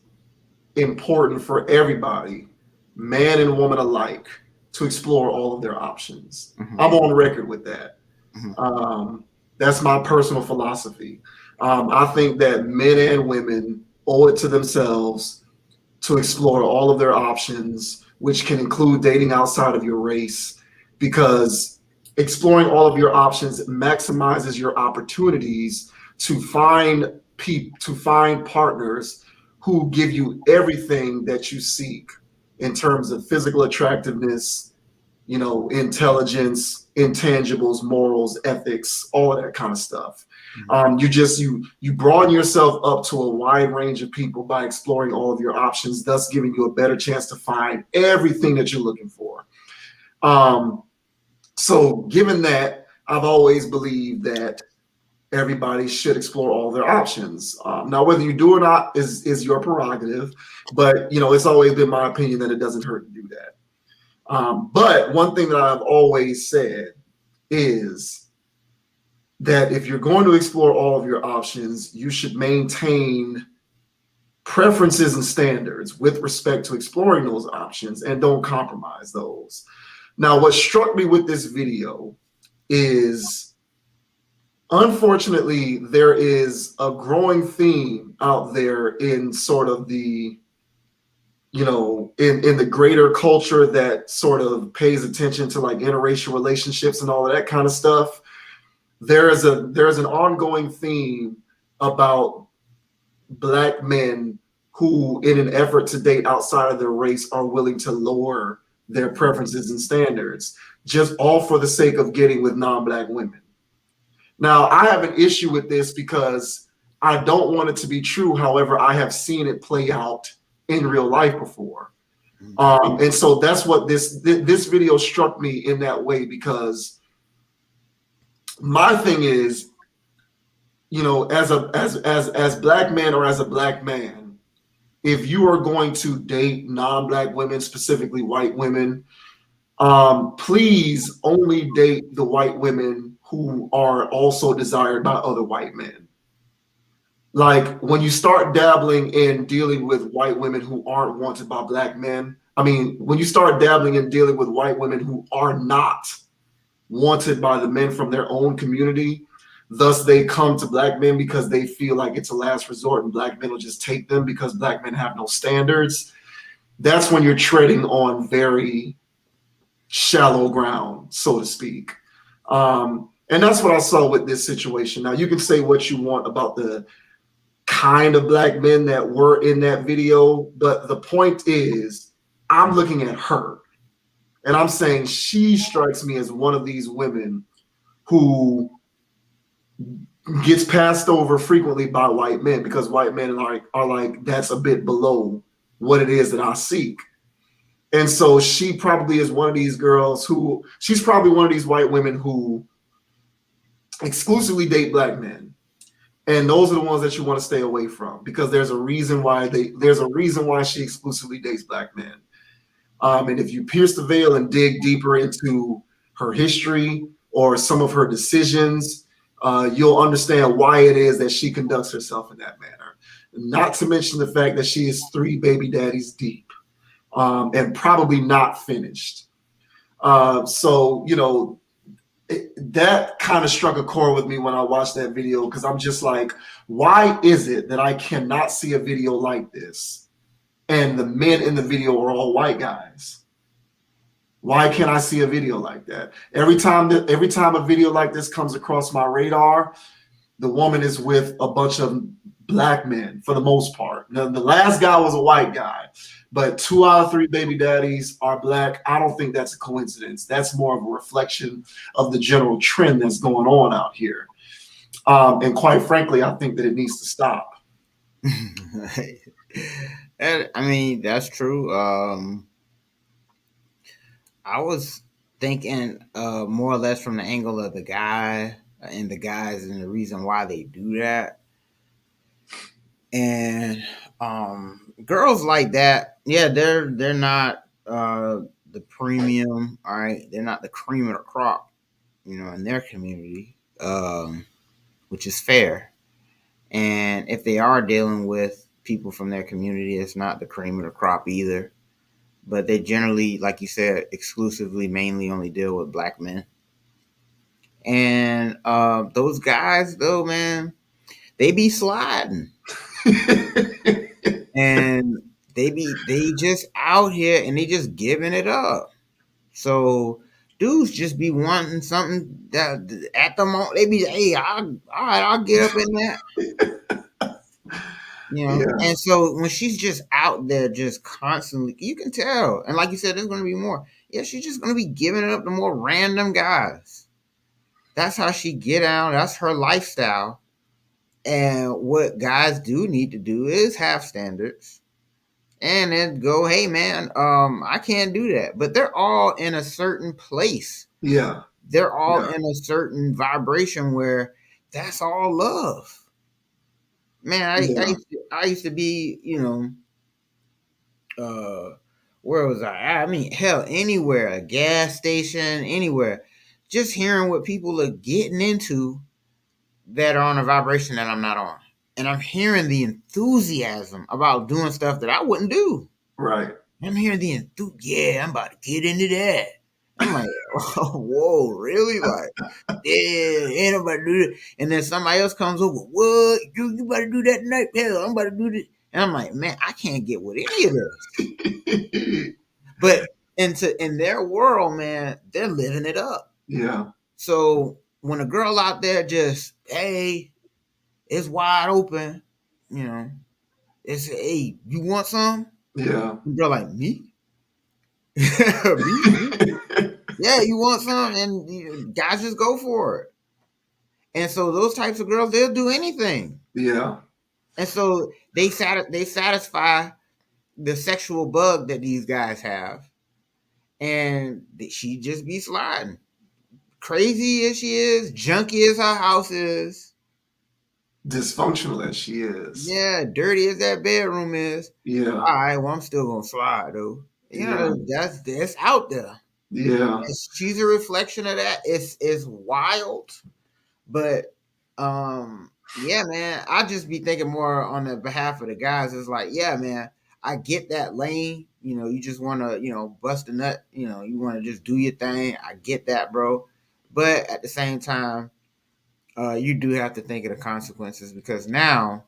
important for everybody, man and woman alike, to explore all of their options. Mm-hmm. I'm on record with that. Mm-hmm. That's my personal philosophy. I think that men and women owe it to themselves to explore all of their options, which can include dating outside of your race, because exploring all of your options maximizes your opportunities to find partners who give you everything that you seek in terms of physical attractiveness, intelligence, intangibles, morals, ethics, all of that kind of stuff. You broaden yourself up to a wide range of people by exploring all of your options, thus giving you a better chance to find everything that you're looking for. So given that, I've always believed that everybody should explore all their options. Now, whether you do or not is your prerogative, but it's always been my opinion that it doesn't hurt to do that. But one thing that I've always said is that if you're going to explore all of your options, you should maintain preferences and standards with respect to exploring those options and don't compromise those. Now, what struck me with this video is, unfortunately, there is a growing theme out there in sort of the, in the greater culture that sort of pays attention to like interracial relationships and all of that kind of stuff. There's an ongoing theme about Black men who, in an effort to date outside of their race, are willing to lower their preferences and standards, just all for the sake of getting with non-Black women. Now, I have an issue with this because I don't want it to be true. However, I have seen it play out in real life before. And so that's what this video struck me in that way, because my thing is, as Black men or as a Black man, if you are going to date non-Black women, specifically white women, please only date the white women who are also desired by other white men. Like, when you start dabbling in dealing with white women who aren't wanted by Black men, when you start dabbling in dealing with white women who are not wanted by the men from their own community, thus they come to Black men because they feel like it's a last resort and Black men will just take them because Black men have no standards, that's when you're treading on very shallow ground, so to speak. And that's what I saw with this situation. Now, you can say what you want about the kind of Black men that were in that video, but the point is, I'm looking at her and I'm saying she strikes me as one of these women who gets passed over frequently by white men because white men are like, that's a bit below what it is that I seek. And so she probably is one of these girls she's probably one of these white women who exclusively date Black men. And those are the ones that you want to stay away from, because there's a reason why she exclusively dates Black men. And if you pierce the veil and dig deeper into her history or some of her decisions, you'll understand why it is that she conducts herself in that manner. Not to mention the fact that she is 3 baby daddies deep, and probably not finished. So, that kind of struck a chord with me when I watched that video, because I'm just like, why is it that I cannot see a video like this and the men in the video are all white guys? Why can't I see a video like that? Every time a video like this comes across my radar, the woman is with a bunch of Black men for the most part. Now, the last guy was a white guy, but 2 out of 3 baby daddies are Black. I don't think that's a coincidence. That's more of a reflection of the general trend that's going on out here. And quite frankly, I think that it needs to stop. And that's true. I was thinking more or less from the angle of the guy and the guys and the reason why they do that. And girls like that, yeah, they're not the premium, all right? They're not the cream of the crop, in their community, which is fair. And if they are dealing with people from their community, it's not the cream of the crop either. But they generally, like you said, exclusively, mainly only deal with Black men. And those guys, though, man, they be sliding. And they just out here and they just giving it up. So dudes just be wanting something that at the moment they be, hey, I'll get up in that. Yeah. And so when she's just out there just constantly, you can tell. And like you said, there's going to be more. yeah, she's just gonna be giving it up to more random guys. That's how she get out. That's her lifestyle. And what guys do need to do is have standards and then go, hey man, I can't do that. But they're all in a certain place. Yeah. They're all Yeah. in a certain vibration where that's all love. Man, Yeah. I used to be, where was I? I mean, hell, anywhere, a gas station, anywhere. Just hearing what people are getting into that are on a vibration that I'm not on. And I'm hearing the enthusiasm about doing stuff that I wouldn't do. Right. I'm hearing the yeah, I'm about to get into that. I'm like, oh, whoa, really? Like, yeah, ain't nobody do that. And then somebody else comes over, what? You about to do that tonight? Hell, I'm about to do this. And I'm like, man, I can't get with any of this. But in their world, man, they're living it up. Yeah. So when a girl out there just, hey, it's wide open, it's, hey, you want some? Yeah. Girl like, me? me? Yeah, you want some? And guys just go for it. And so those types of girls, they'll do anything. Yeah. And so they satisfy the sexual bug that these guys have. And she just be sliding. Crazy as she is, junky as her house is, Dysfunctional as she is. yeah, dirty as that bedroom is. Yeah. All right, well, I'm still gonna slide though. That's out there. Yeah. And she's a reflection of that. It's wild, but yeah, man. I just be thinking more on the behalf of the guys. It's like, yeah, man, I get that lane. You just want to, bust a nut. You want to just do your thing. I get that, bro. But at the same time, you do have to think of the consequences because now,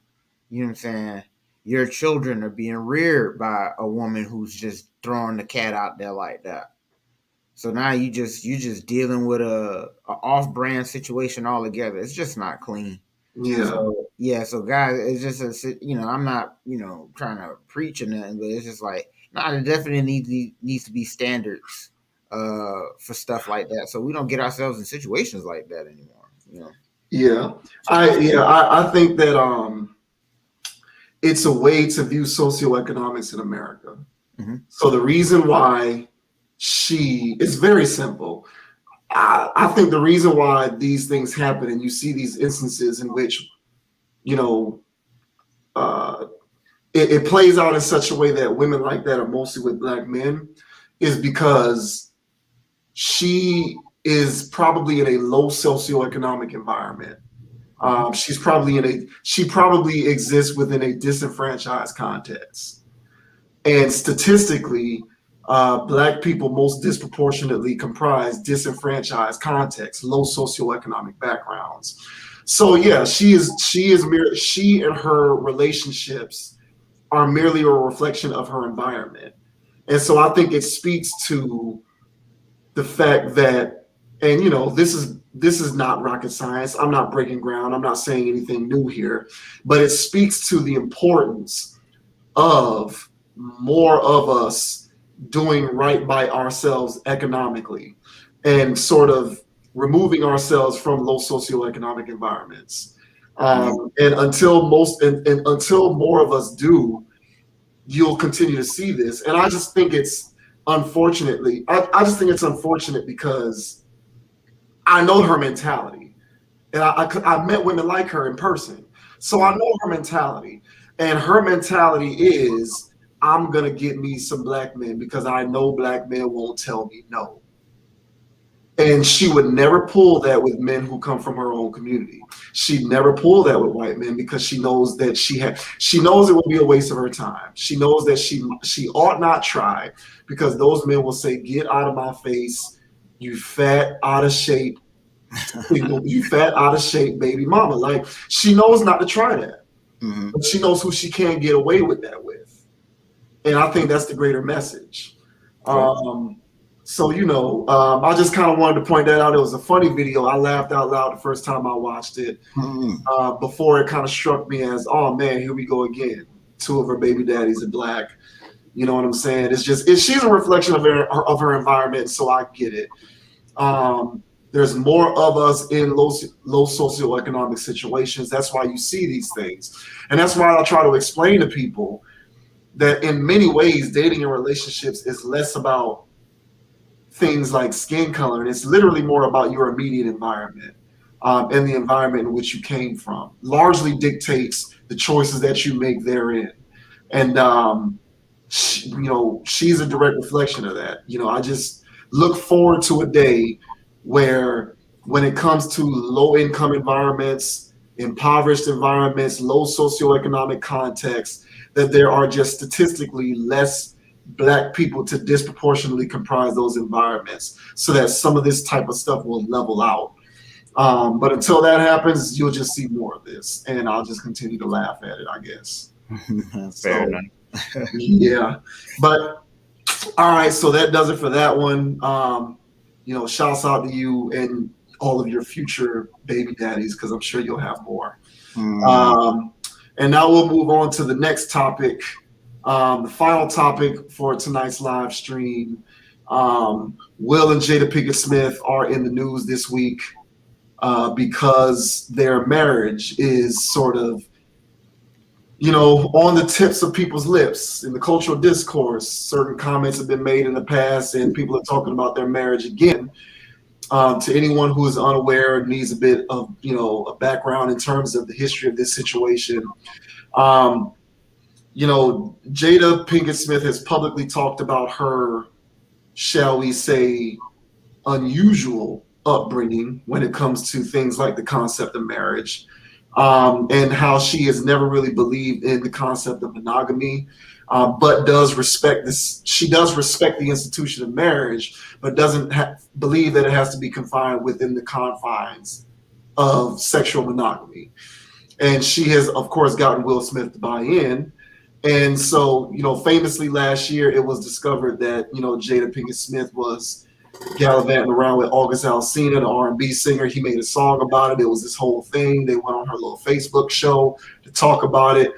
you know what I'm saying, your children are being reared by a woman who's just throwing the cat out there like that. So now you just dealing with a off-brand situation altogether. It's just not clean. Yeah. So yeah, so guys, it's just I'm not trying to preach or nothing, but it's just like there definitely needs to be standards for stuff like that, so we don't get ourselves in situations like that anymore. Yeah, I think that it's a way to view socioeconomics in America. Mm-hmm. So the reason why it's very simple. I think the reason why these things happen and you see these instances in which, it plays out in such a way that women like that are mostly with Black men is because she is probably in a low socioeconomic environment. She probably exists within a disenfranchised context. And statistically, Black people most disproportionately comprise disenfranchised contexts, low socioeconomic backgrounds. So yeah, she and her relationships are merely a reflection of her environment. And so I think it speaks to the fact that, and this is not rocket science. I'm not breaking ground. I'm not saying anything new here, but it speaks to the importance of more of us doing right by ourselves economically and sort of removing ourselves from low socioeconomic environments. And until more of us do, you'll continue to see this. And I just think it's unfortunate because I know her mentality, and I met women like her in person, so I know her mentality. And her mentality is, I'm gonna get me some Black men because I know Black men won't tell me no. And she would never pull that with men who come from her own community. She'd never pull that with white men because she knows that she knows it will be a waste of her time. She knows that she ought not try because those men will say, "Get out of my face, you fat, out of shape, you fat, out of shape baby mama." Like, she knows not to try that. Mm-hmm. But she knows who she can't get away with that with. And I think that's the greater message. So, I just kind of wanted to point that out. It was a funny video. I laughed out loud the first time I watched it. Before it kind of struck me as, oh man, here we go again. 2 of her baby daddies are Black. You know what I'm saying? She's a reflection of her environment, so I get it. There's more of us in low socioeconomic situations. That's why you see these things. And that's why I try to explain to people that in many ways, dating and relationships is less about things like skin color, and it's literally more about your immediate environment, and the environment in which you came from. Largely dictates the choices that you make therein. And, she's a direct reflection of that. I just look forward to a day where when it comes to low income environments, impoverished environments, low socioeconomic contexts, that there are just statistically less Black people to disproportionately comprise those environments, so that some of this type of stuff will level out. But until that happens, you'll just see more of this, and I'll just continue to laugh at it, I guess. Fair enough. Yeah. But all right, so that does it for that one. Shouts out to you and all of your future baby daddies, because I'm sure you'll have more. And now we'll move on to the next topic. The final topic for tonight's live stream. Will and Jada Pinkett Smith are in the news this week because their marriage is sort of, on the tips of people's lips in the cultural discourse. Certain comments have been made in the past, and people are talking about their marriage again. To anyone who is unaware, needs a bit of, a background in terms of the history of this situation. Jada Pinkett Smith has publicly talked about her, shall we say, unusual upbringing when it comes to things like the concept of marriage, and how she has never really believed in the concept of monogamy, but does respect this. She does respect the institution of marriage, but doesn't believe that it has to be confined within the confines of sexual monogamy. And she has, of course, gotten Will Smith to buy in. And so, famously last year, it was discovered that, Jada Pinkett Smith was gallivanting around with August Alsina, the R&B singer. He made a song about it. It was this whole thing. They went on her little Facebook show to talk about it.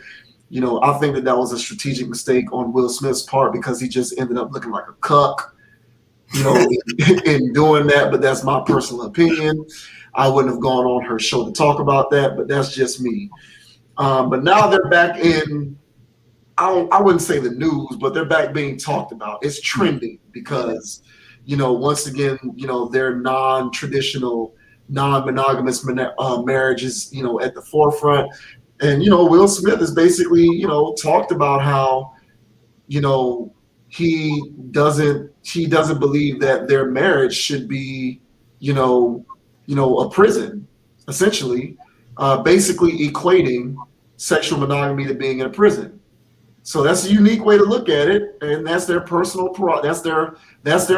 I think that was a strategic mistake on Will Smith's part, because he just ended up looking like a cuck, in doing that. But that's my personal opinion. I wouldn't have gone on her show to talk about that, but that's just me. But now they're back in, I wouldn't say the news, but they're back being talked about. It's trending because, once again, their non-traditional, non-monogamous marriages, at the forefront. And, Will Smith has basically, talked about how, he doesn't believe that their marriage should be, a prison, essentially, basically equating sexual monogamy to being in a prison. So that's a unique way to look at it, and that's their personal that's their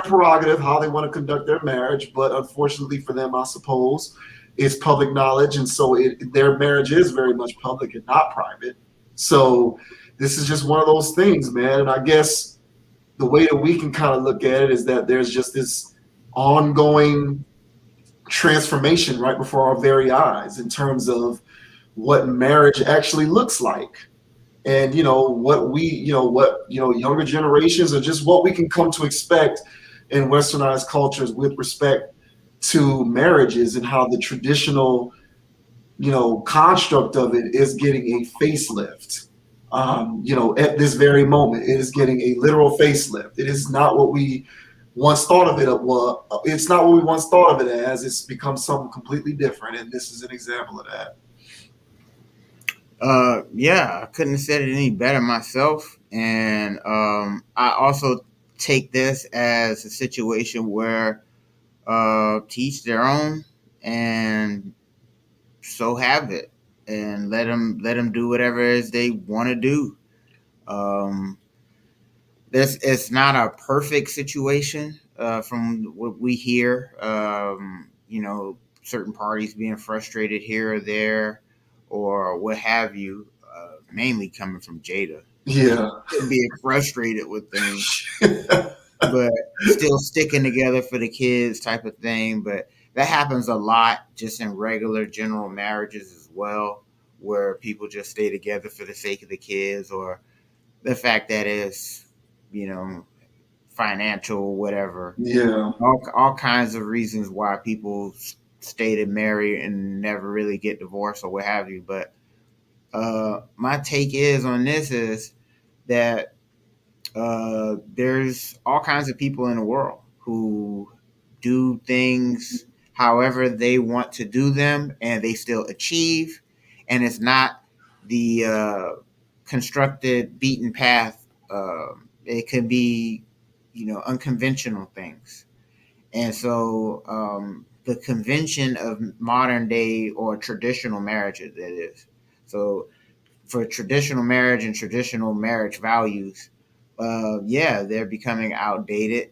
prerogative, how they want to conduct their marriage. But unfortunately for them, I suppose, it's public knowledge, and so their marriage is very much public and not private. So this is just one of those things, man. And I guess the way that we can kind of look at it is that there's just this ongoing transformation right before our very eyes in terms of what marriage actually looks like. And what younger generations, or just what we can come to expect in westernized cultures with respect to marriages, and how the traditional construct of it is getting a facelift. At this very moment, it is getting a literal facelift. It is not what we once thought of it. It's not what we once thought of it as. It's become something completely different, and this is an example of that. Yeah, I couldn't have said it any better myself. And I also take this as a situation where teach their own, and so have it, and let them do whatever it is they want to do. It's not a perfect situation from what we hear. Certain parties being frustrated here or there, or what have you, mainly coming from Jada. Yeah. Being frustrated with things, but still sticking together for the kids type of thing. But that happens a lot just in regular general marriages as well, where people just stay together for the sake of the kids, or the fact that it's financial, whatever. Yeah. All kinds of reasons why people stay to marry and never really get divorced or what have you. But my take on this is that there's all kinds of people in the world who do things however they want to do them, and they still achieve, and it's not the constructed, beaten path. It can be, unconventional things. And so the convention of modern day or traditional marriages, that is. So for traditional marriage and traditional marriage values, they're becoming outdated,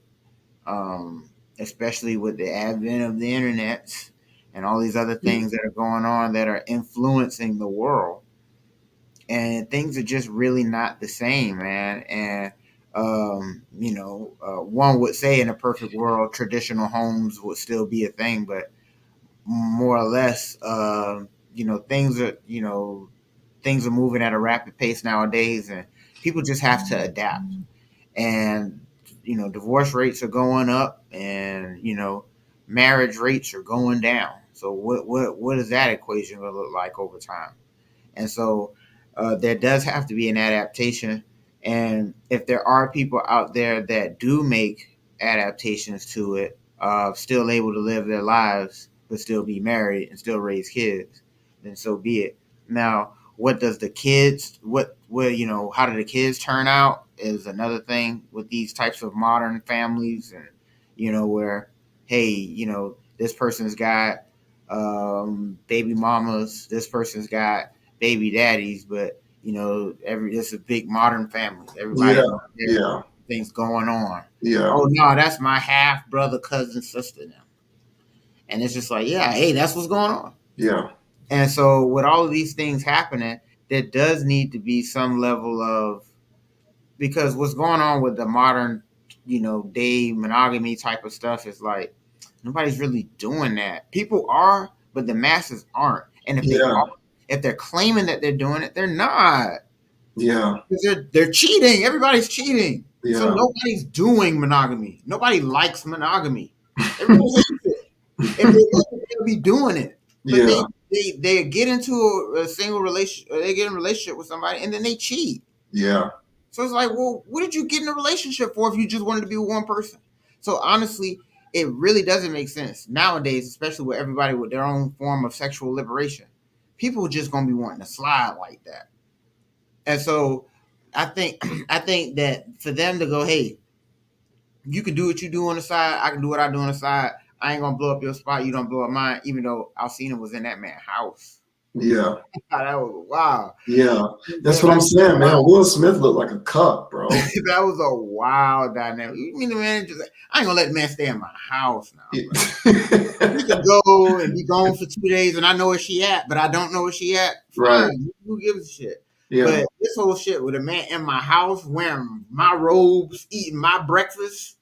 especially with the advent of the internet and all these other things that are going on that are influencing the world. And things are just really not the same, man. And one would say in a perfect world, traditional homes would still be a thing, but more or less, things are moving at a rapid pace nowadays, and people just have to adapt. And divorce rates are going up, and marriage rates are going down. So what is that equation going to look like over time? And so there does have to be an adaptation. And if there are people out there that do make adaptations to it, still able to live their lives, but still be married and still raise kids, then so be it. Now, what does the kids, how do the kids turn out is another thing with these types of modern families. And, where, hey, this person's got baby mamas, this person's got baby daddies, but it's a big modern family. Everybody things going on. Yeah. Oh no, that's my half brother, cousin, sister now. And it's just like, yeah, hey, that's what's going on. Yeah. And so with all of these things happening, there does need to be some level of, because what's going on with the modern, day monogamy type of stuff is like nobody's really doing that. People are, but the masses aren't. And if they are, if they're claiming that they're doing it, they're not. Yeah. They're cheating. Everybody's cheating. Yeah. So nobody's doing monogamy. Nobody likes monogamy. Everybody hates it. If they like it, they'll be doing it. But they get into a single relationship, they get in a relationship with somebody, and then they cheat. Yeah. So it's like, well, what did you get in a relationship for if you just wanted to be with one person? So honestly, it really doesn't make sense nowadays, especially with everybody with their own form of sexual liberation. People are just gonna be wanting to slide like that. And so I think that for them to go, hey, you can do what you do on the side, I can do what I do on the side. I ain't gonna blow up your spot, you don't blow up mine, even though Alcina was in that man's house. Yeah. That was wow. Yeah. That's what I'm saying, man. Will Smith looked like a cuck, bro. That was a wild dynamic. You mean the man just, I ain't gonna let the man stay in my house now. He can go and be gone for 2 days and I know where she at, but I don't know where she at. Fine. Right. Who gives a shit? Yeah. But this whole shit with a man in my house wearing my robes, eating my breakfast.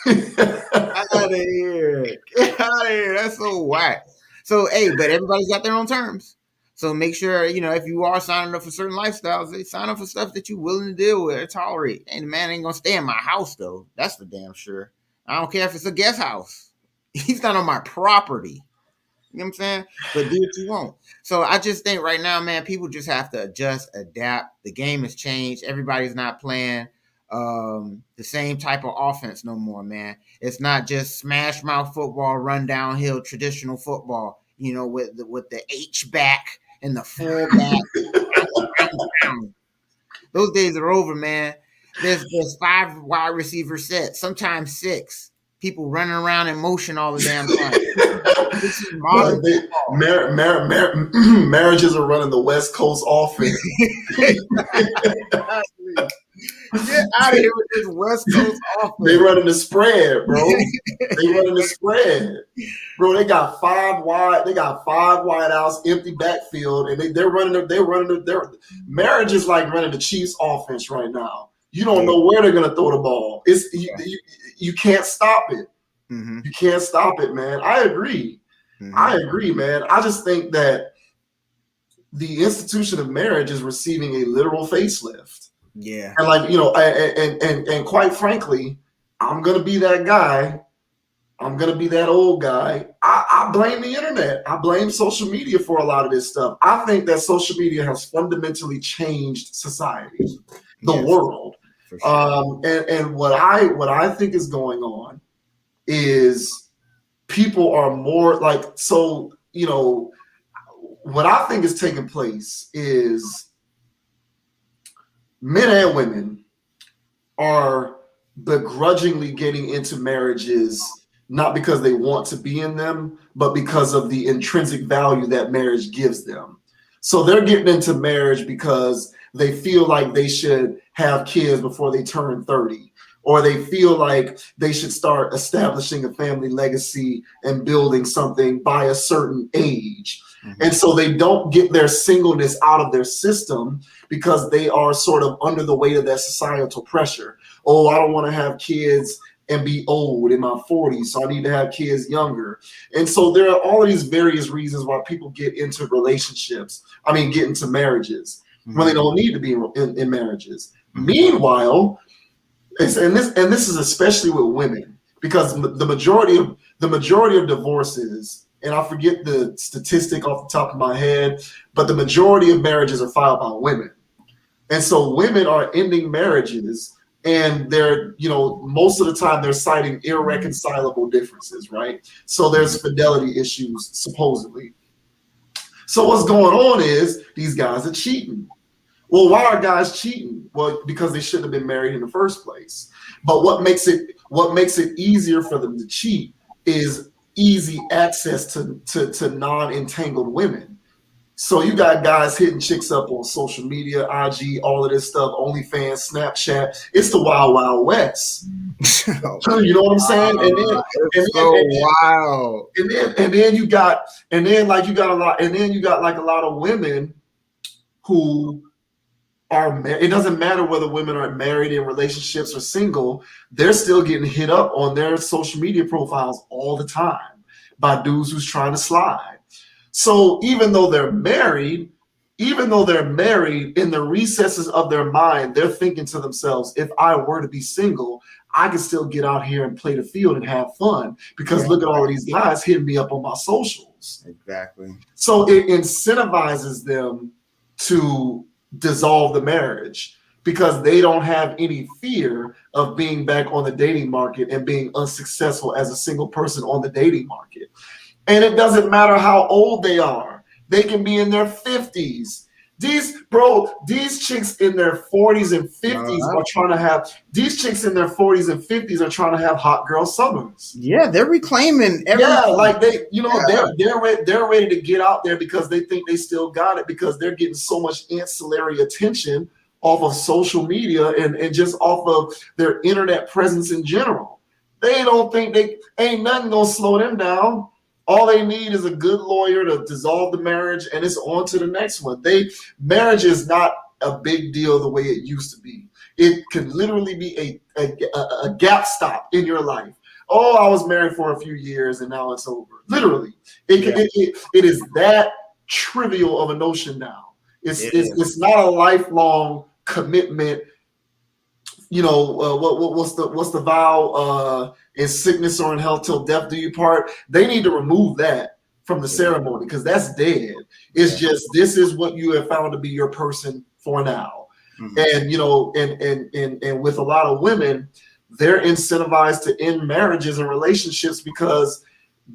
Get out of here. Get out of here. That's so whack. So, hey, but everybody's got their own terms. So make sure, if you are signing up for certain lifestyles, they sign up for stuff that you're willing to deal with or tolerate. And the man ain't going to stay in my house, though. That's for damn sure. I don't care if it's a guest house. He's not on my property. You know what I'm saying? But do what you want. So I just think right now, man, people just have to adjust, adapt. The game has changed. Everybody's not playing the same type of offense no more, man. It's not just smash mouth football, run downhill, traditional football, with the H back and the full back. Those days are over, man. There's 5 wide receiver sets, sometimes 6. People running around in motion all the damn time. This is modern marriages are running the West Coast offense. Get out of here with this West Coast offense. They running the spread, bro. They running the spread, bro. They got 5 wide. They got 5 wide outs, empty backfield, and they're running. Their marriage is like running the Chiefs offense right now. You don't know where they're gonna throw the ball. You can't stop it. Mm-hmm. You can't stop it, man. I agree. Mm-hmm. I agree, man. I just think that the institution of marriage is receiving a literal facelift. Yeah. And like, and quite frankly, I'm gonna be that guy. I'm gonna be that old guy. I blame the internet. I blame social media for a lot of this stuff. I think that social media has fundamentally changed society, the Yes, world. for sure. And what I think is going on is people are more like, so, what I think is taking place is men and women are begrudgingly getting into marriages, not because they want to be in them, but because of the intrinsic value that marriage gives them. So they're getting into marriage because they feel like they should have kids before they turn 30, or they feel like they should start establishing a family legacy and building something by a certain age. Mhm. And so they don't get their singleness out of their system because they are sort of under the weight of that societal pressure. Oh, I don't want to have kids and be old in my 40s, so I need to have kids younger. And so there are all of these various reasons why people get into relationships. I mean, get into marriages when they don't need to be in marriages. Meanwhile, and this is especially with women, because the majority of divorces, and I forget the statistic off the top of my head, but the majority of marriages are filed by women. And so women are ending marriages, and they're, most of the time they're citing irreconcilable differences, right? So there's fidelity issues, supposedly. So what's going on is these guys are cheating. Well, why are guys cheating? Well, because they shouldn't have been married in the first place. But what makes it easier for them to cheat is easy access to non-entangled women. So you got guys hitting chicks up on social media, IG, all of this stuff, OnlyFans, Snapchat. It's the wild, wild west. You know what I'm saying? Wow. And then you got like a lot of women who are, it doesn't matter whether women are married, in relationships, or single, they're still getting hit up on their social media profiles all the time by dudes who's trying to slide. So even though they're married, in the recesses of their mind, they're thinking to themselves, if I were to be single, I could still get out here and play the field and have fun, because look at all of these guys hitting me up on my socials. Exactly. So it incentivizes them to dissolve the marriage, because they don't have any fear of being back on the dating market and being unsuccessful as a single person on the dating market. And it doesn't matter how old they are. They can be in their 50s. These chicks in their 40s and 50s are trying to have, hot girl summers. Yeah, they're reclaiming everything. Yeah, like they're ready to get out there because they think they still got it, because they're getting so much ancillary attention off of social media and just off of their internet presence in general. They don't think ain't nothing gonna slow them down. All they need is a good lawyer to dissolve the marriage, and it's on to the next one. Marriage is not a big deal the way it used to be. It can literally be a gap stop in your life. Oh, I was married for a few years and now it's over. Literally, it is that trivial of a notion now. It's not a lifelong commitment. What's the vow? In sickness or in health till death do you part. They need to remove that from the ceremony, because that's dead. It's just, this is what you have found to be your person for now. And and with a lot of women, they're incentivized to end marriages and relationships because,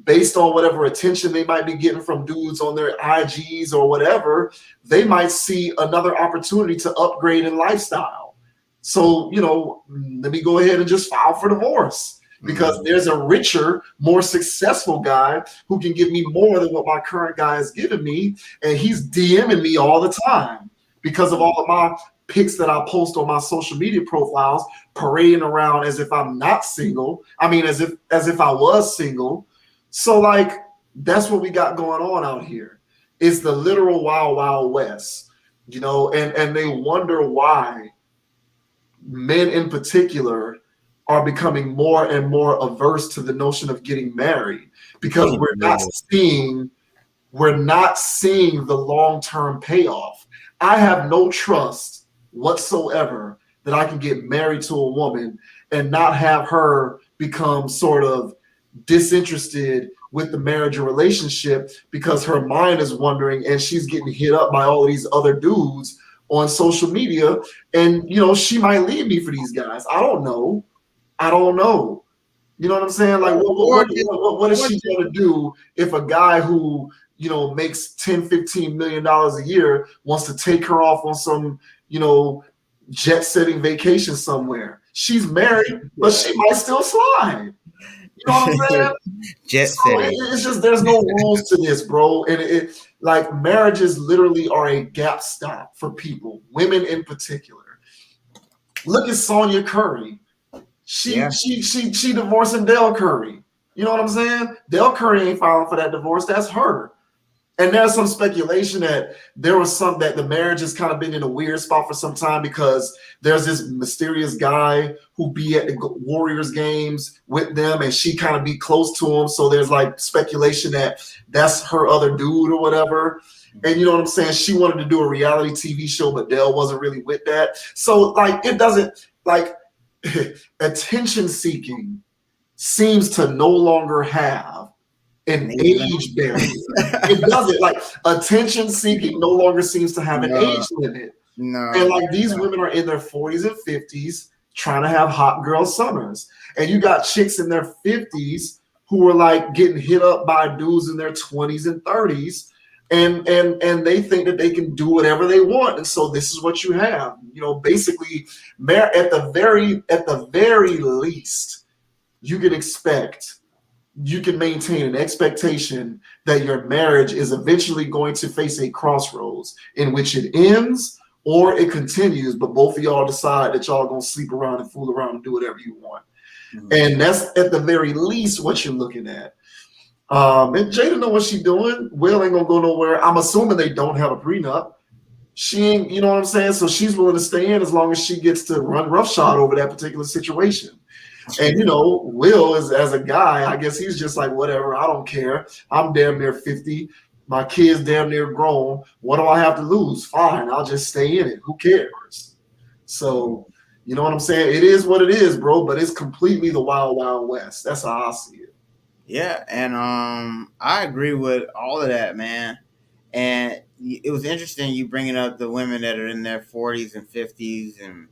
based on whatever attention they might be getting from dudes on their IGs or whatever, they might see another opportunity to upgrade in lifestyle. So, let me go ahead and just file for divorce, because there's a richer, more successful guy who can give me more than what my current guy is giving me. And he's DMing me all the time because of all of my pics that I post on my social media profiles, parading around as if I'm not single. I mean, as if I was single. So like, that's what we got going on out here. It's the literal wild, wild west, and they wonder why men in particular are becoming more and more averse to the notion of getting married, because we're not seeing the long-term payoff. I have no trust whatsoever that I can get married to a woman and not have her become sort of disinterested with the marriage or relationship because her mind is wandering and she's getting hit up by all of these other dudes on social media, and she might leave me for these guys. I don't know. You know what I'm saying? Like, what is she going to do if a guy who makes 10, $15 million a year wants to take her off on some jet-setting vacation somewhere? She's married, but she might still slide. You know what I'm saying? Jet-setting. So it's just there's no rules to this, bro. And it like marriages literally are a gap stop for people, women in particular. Look at Sonya Curry. She divorcing Dell Curry. You know what I'm saying? Dell Curry ain't filing for that divorce. That's her. And there's some speculation that that the marriage has kind of been in a weird spot for some time because there's this mysterious guy who be at the Warriors games with them and she kind of be close to him. So there's like speculation that that's her other dude or whatever. And you know what I'm saying? She wanted to do a reality TV show, but Dell wasn't really with that. So like, it doesn't like attention seeking seems to no longer have an age barrier. It doesn't. Like attention seeking no longer seems to have an age limit. No. And like these women are in their 40s and 50s trying to have hot girl summers. And you got chicks in their 50s who are like getting hit up by dudes in their 20s and 30s. And they think that they can do whatever they want. And so this is what you have. Basically at the very least, you can maintain an expectation that your marriage is eventually going to face a crossroads in which it ends or it continues, but both of y'all decide that y'all gonna sleep around and fool around and do whatever you want. Mm-hmm. And that's at the very least what you're looking at. And Jada know what she's doing. Will ain't gonna go nowhere. I'm assuming they don't have a prenup. She ain't, you know what I'm saying? So she's willing to stay in as long as she gets to run roughshod over that particular situation. And Will is, as a guy, I guess he's just like, whatever, I don't care. I'm damn near 50. My kid's damn near grown. What do I have to lose? Fine, I'll just stay in it. Who cares? So, you know what I'm saying? It is what it is, bro, but it's completely the wild, wild west. That's how I see it. Yeah, and I agree with all of that, man. And it was interesting you bringing up the women that are in their 40s and 50s, and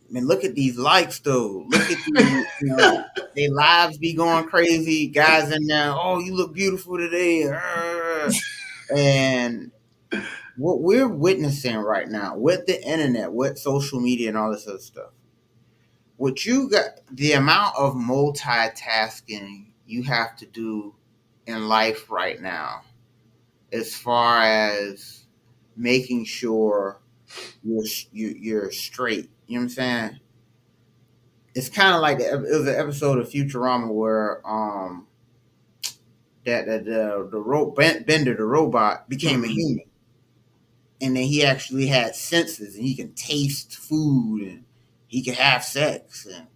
I mean, look at these likes, though. Look at these, their lives be going crazy. Guys in there, oh, you look beautiful today. And what we're witnessing right now with the internet, with social media and all this other stuff, what you got, the amount of multitasking you have to do in life right now, as far as making sure you're straight. You know what I'm saying? It's kind of like it was an episode of Futurama where the Bender, the robot, became a human, and then he actually had senses and he can taste food and he could have sex and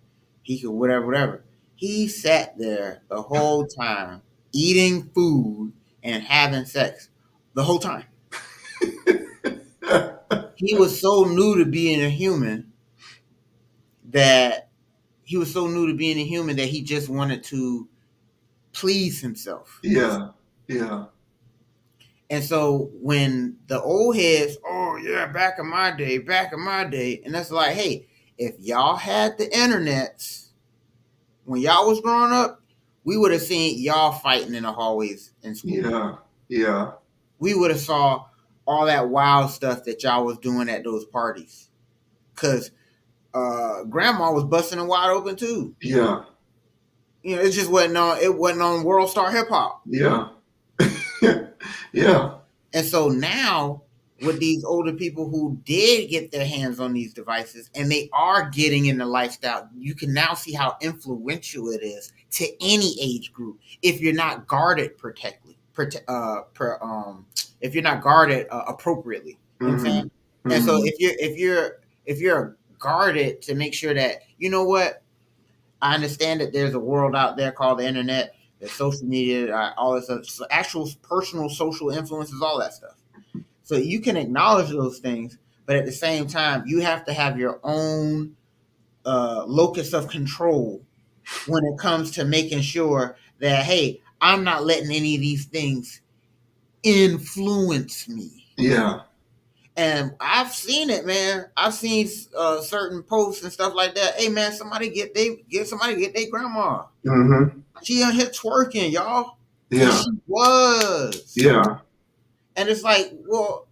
he could whatever. He sat there the whole time eating food and having sex the whole time. He was so new to being a human that he just wanted to please himself. Yeah. And so when the old heads, oh yeah, back in my day, and that's like, hey, if y'all had the internets when y'all was growing up, we would have seen y'all fighting in the hallways in school. Yeah. We would have saw all that wild stuff that y'all was doing at those parties. Cause grandma was busting them wide open too. Yeah. It just wasn't on World Star Hip Hop. Yeah. Yeah. And so now with these older people who did get their hands on these devices and they are getting in the lifestyle, you can now see how influential it is to any age group if you're not guarded if you're not guarded appropriately. You know what I'm saying? Mm-hmm. And so if you're guarded to make sure that, you know what, I understand that there's a world out there called the internet, there's social media, all this stuff, so actual personal social influences, all that stuff. So you can acknowledge those things, but at the same time, you have to have your own locus of control when it comes to making sure that, hey, I'm not letting any of these things influence me. Yeah. And I've seen it, man. I've seen certain posts and stuff like that. Hey, man, somebody get their grandma. Mm-hmm. She on here twerking, y'all. Yeah. And she was. Yeah. And it's like, well,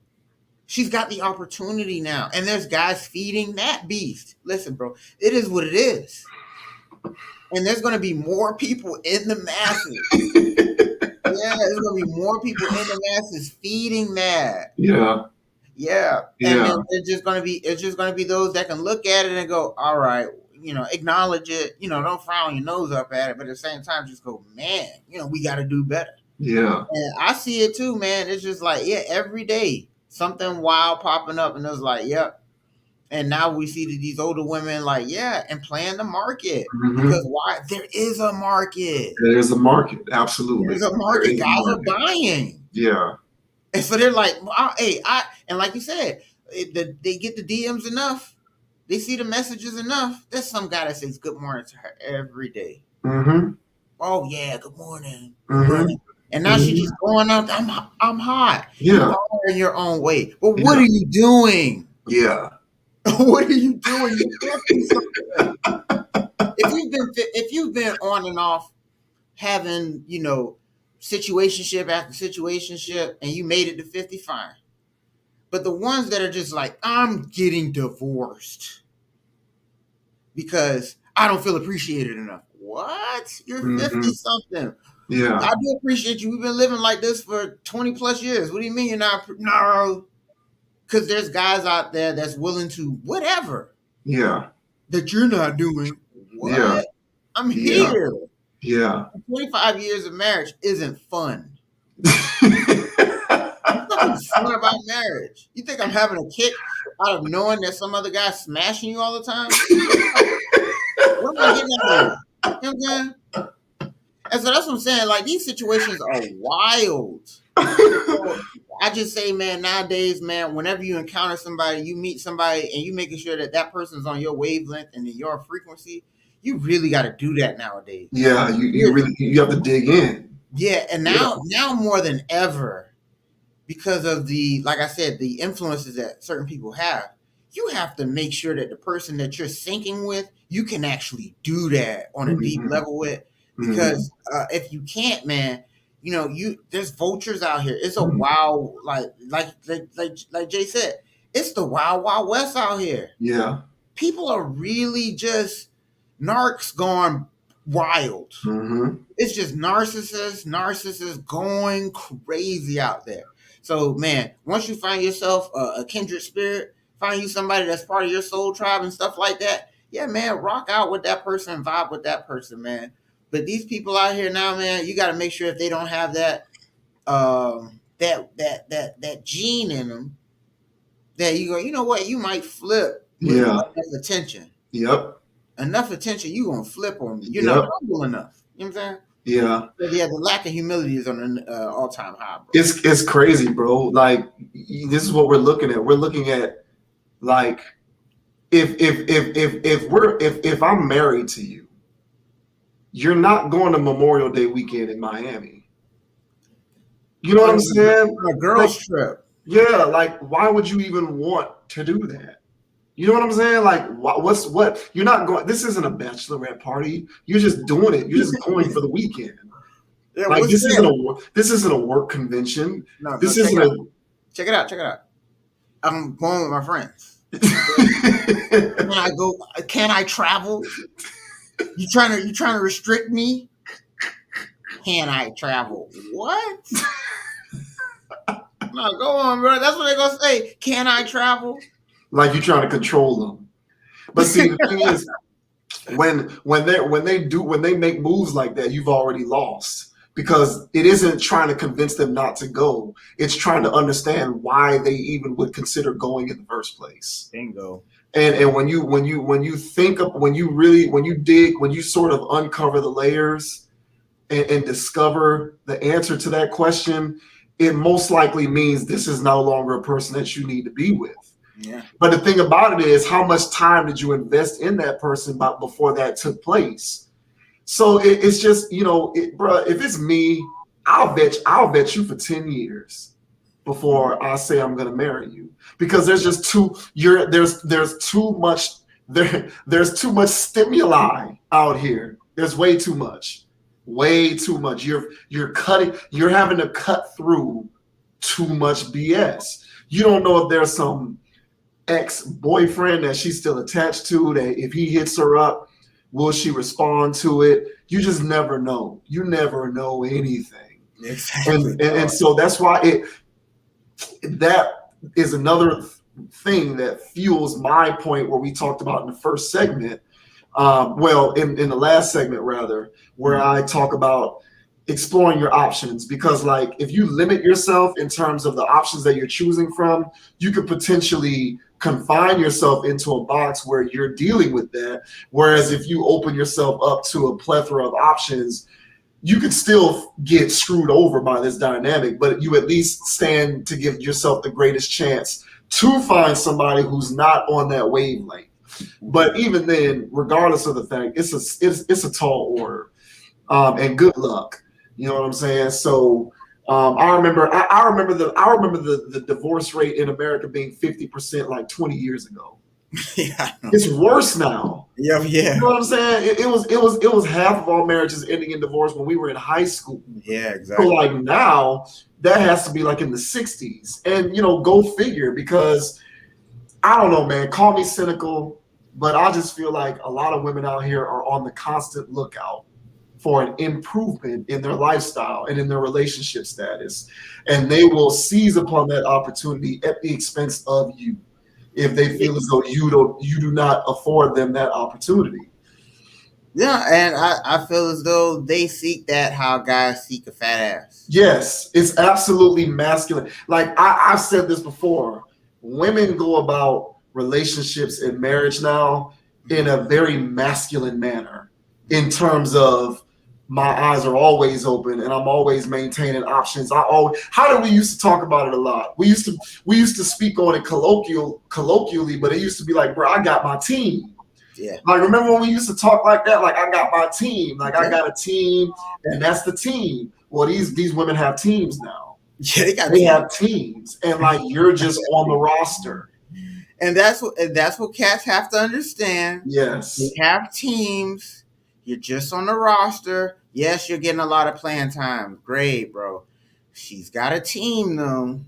she's got the opportunity now. And there's guys feeding that beast. Listen, bro, it is what it is. And there's going to be more people in the masses. Yeah, there's going to be more people in the masses feeding that. Yeah. Yeah. Yeah. And then it's just gonna be those that can look at it and go, all right, acknowledge it, don't frown your nose up at it, but at the same time just go, man, we gotta do better. Yeah. And I see it too, man. It's just like, yeah, every day something wild popping up, and it's like, yep. And now we see that these older women like, yeah, and playing the market. Mm-hmm. Because why? There is a market. There's a market, absolutely. There's a market. Guys are buying. Yeah. And so they're like, and like you said, they get the DMs enough, they see the messages enough. There's some guy that says good morning to her every day. Mm-hmm. Oh yeah, good morning. Mm-hmm. And now she's just going out. I'm hot. Yeah. You are in your own way. But what are you doing? Yeah. What are you doing? If you've been on and off having, situationship after situationship, and you made it to 50, fine. But the ones that are just like, I'm getting divorced because I don't feel appreciated enough. What? You're 50 something. Yeah. I do appreciate you. We've been living like this for 20 plus years. What do you mean you're not? No. Because there's guys out there that's willing to whatever. Yeah. That you're not doing. What? Yeah. I'm here. Yeah. 25 years of marriage isn't fun. There's nothing fun about marriage. You think I'm having a kick out of knowing that some other guy's smashing you all the time? What am I getting at here? You know what I'm saying? And so that's what I'm saying. Like, these situations are wild. So I just say, man, nowadays, man, whenever you encounter somebody, you meet somebody, and you making sure that that person's on your wavelength and in your frequency, you really got to do that nowadays. Yeah, you have to dig in. Yeah, and now more than ever, because of like I said, the influences that certain people have, you have to make sure that the person that you're syncing with, you can actually do that on a deep level with. Because if you can't, man, there's vultures out here. It's a wild, like Jay said, it's the wild, wild west out here. Yeah. People are really just narcs going wild. Mm-hmm. It's just narcissists going crazy out there. So, man, once you find yourself a kindred spirit, find you somebody that's part of your soul tribe and stuff like that, yeah, man, rock out with that person, vibe with that person, man. But these people out here now, man, you got to make sure if they don't have that that gene in them, that you go, you know what, you might flip with enough attention. Yep. Enough attention, you gonna flip on me. You're not humble enough. You know what I'm saying? Yeah. But yeah, the lack of humility is on an all-time high, bro. It's crazy, bro. Like, this is what we're looking at. We're looking at, like, if I'm married to you, you're not going to Memorial Day weekend in Miami. You know what I'm saying? A girls trip. Yeah, like, why would you even want to do that? You know what I'm saying? Like, what? You're not going. This isn't a bachelorette party. You're just doing it. You're just going for the weekend. Yeah, like, this isn't a work convention. No, this isn't check it out. I'm going with my friends. Can I travel? You trying to restrict me? Can I travel? What? No, go on, bro. That's what they're gonna say. Can I travel? Like, you're trying to control them. But see, the thing is, when they make moves like that, you've already lost, because it isn't trying to convince them not to go. It's trying to understand why they even would consider going in the first place. Bingo. And when you dig, when you sort of uncover the layers and discover the answer to that question, it most likely means this is no longer a person that you need to be with. Yeah. But the thing about it is, how much time did you invest in that person before that took place? So it's just, bro, if it's me, I'll vet you for 10 years before I say I'm gonna marry you, because there's just there's too much there's too much stimuli out here. There's way too much. Way too much. You're having to cut through too much BS. You don't know if there's some ex-boyfriend that she's still attached to, that if he hits her up, will she respond to it? You just never know. You never know anything. Exactly. And so that's why that is another thing that fuels my point where we talked about in the first segment. In the last segment rather, where I talk about exploring your options, because like if you limit yourself in terms of the options that you're choosing from, you could potentially confine yourself into a box where you're dealing with that. Whereas if you open yourself up to a plethora of options, you could still get screwed over by this dynamic, but you at least stand to give yourself the greatest chance to find somebody who's not on that wavelength. But even then, regardless of the fact, it's a tall order, and good luck. You know what I'm saying? So I remember the divorce rate in America being 50% like 20 years ago. Yeah, it's worse now. Yeah. You know what I'm saying? It was half of all marriages ending in divorce when we were in high school. Yeah, exactly. So like now that has to be like in the 60s, and go figure, because I don't know, man. Call me cynical, but I just feel like a lot of women out here are on the constant lookout for an improvement in their lifestyle and in their relationship status, and they will seize upon that opportunity at the expense of you, if they feel as though you do not afford them that opportunity. Yeah, and I feel as though they seek that how guys seek a fat ass. Yes, it's absolutely masculine. Like I've said this before, women go about relationships and marriage now in a very masculine manner, in terms of my eyes are always open and I'm always maintaining options. How did we used to talk about it a lot? We used to speak on it colloquially, but it used to be like, bro, I got my team. Yeah. Like, remember when we used to talk like that? Like, I got my team. Like, I got a team, and that's the team. Well, these women have teams now. Yeah, they have teams, and like you're just on the roster. And that's what cats have to understand. Yes, they have teams. You're just on the roster. Yes, you're getting a lot of playing time. Great, bro. She's got a team though,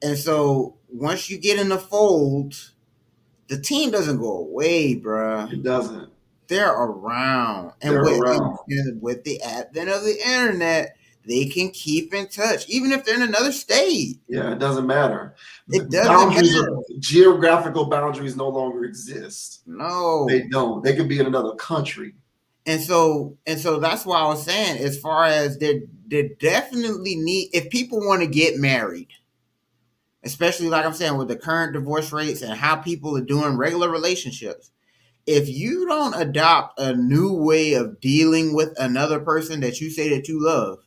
and so once you get in the fold, the team doesn't go away, bro. It doesn't. They're around, and with the advent of the internet, they can keep in touch, even if they're in another state. Yeah, it doesn't matter. It doesn't matter. Geographical boundaries no longer exist. No, they don't. They could be in another country. And so that's why I was saying, as far as they definitely need, if people want to get married, especially like I'm saying with the current divorce rates and how people are doing regular relationships, if you don't adopt a new way of dealing with another person that you say that you love,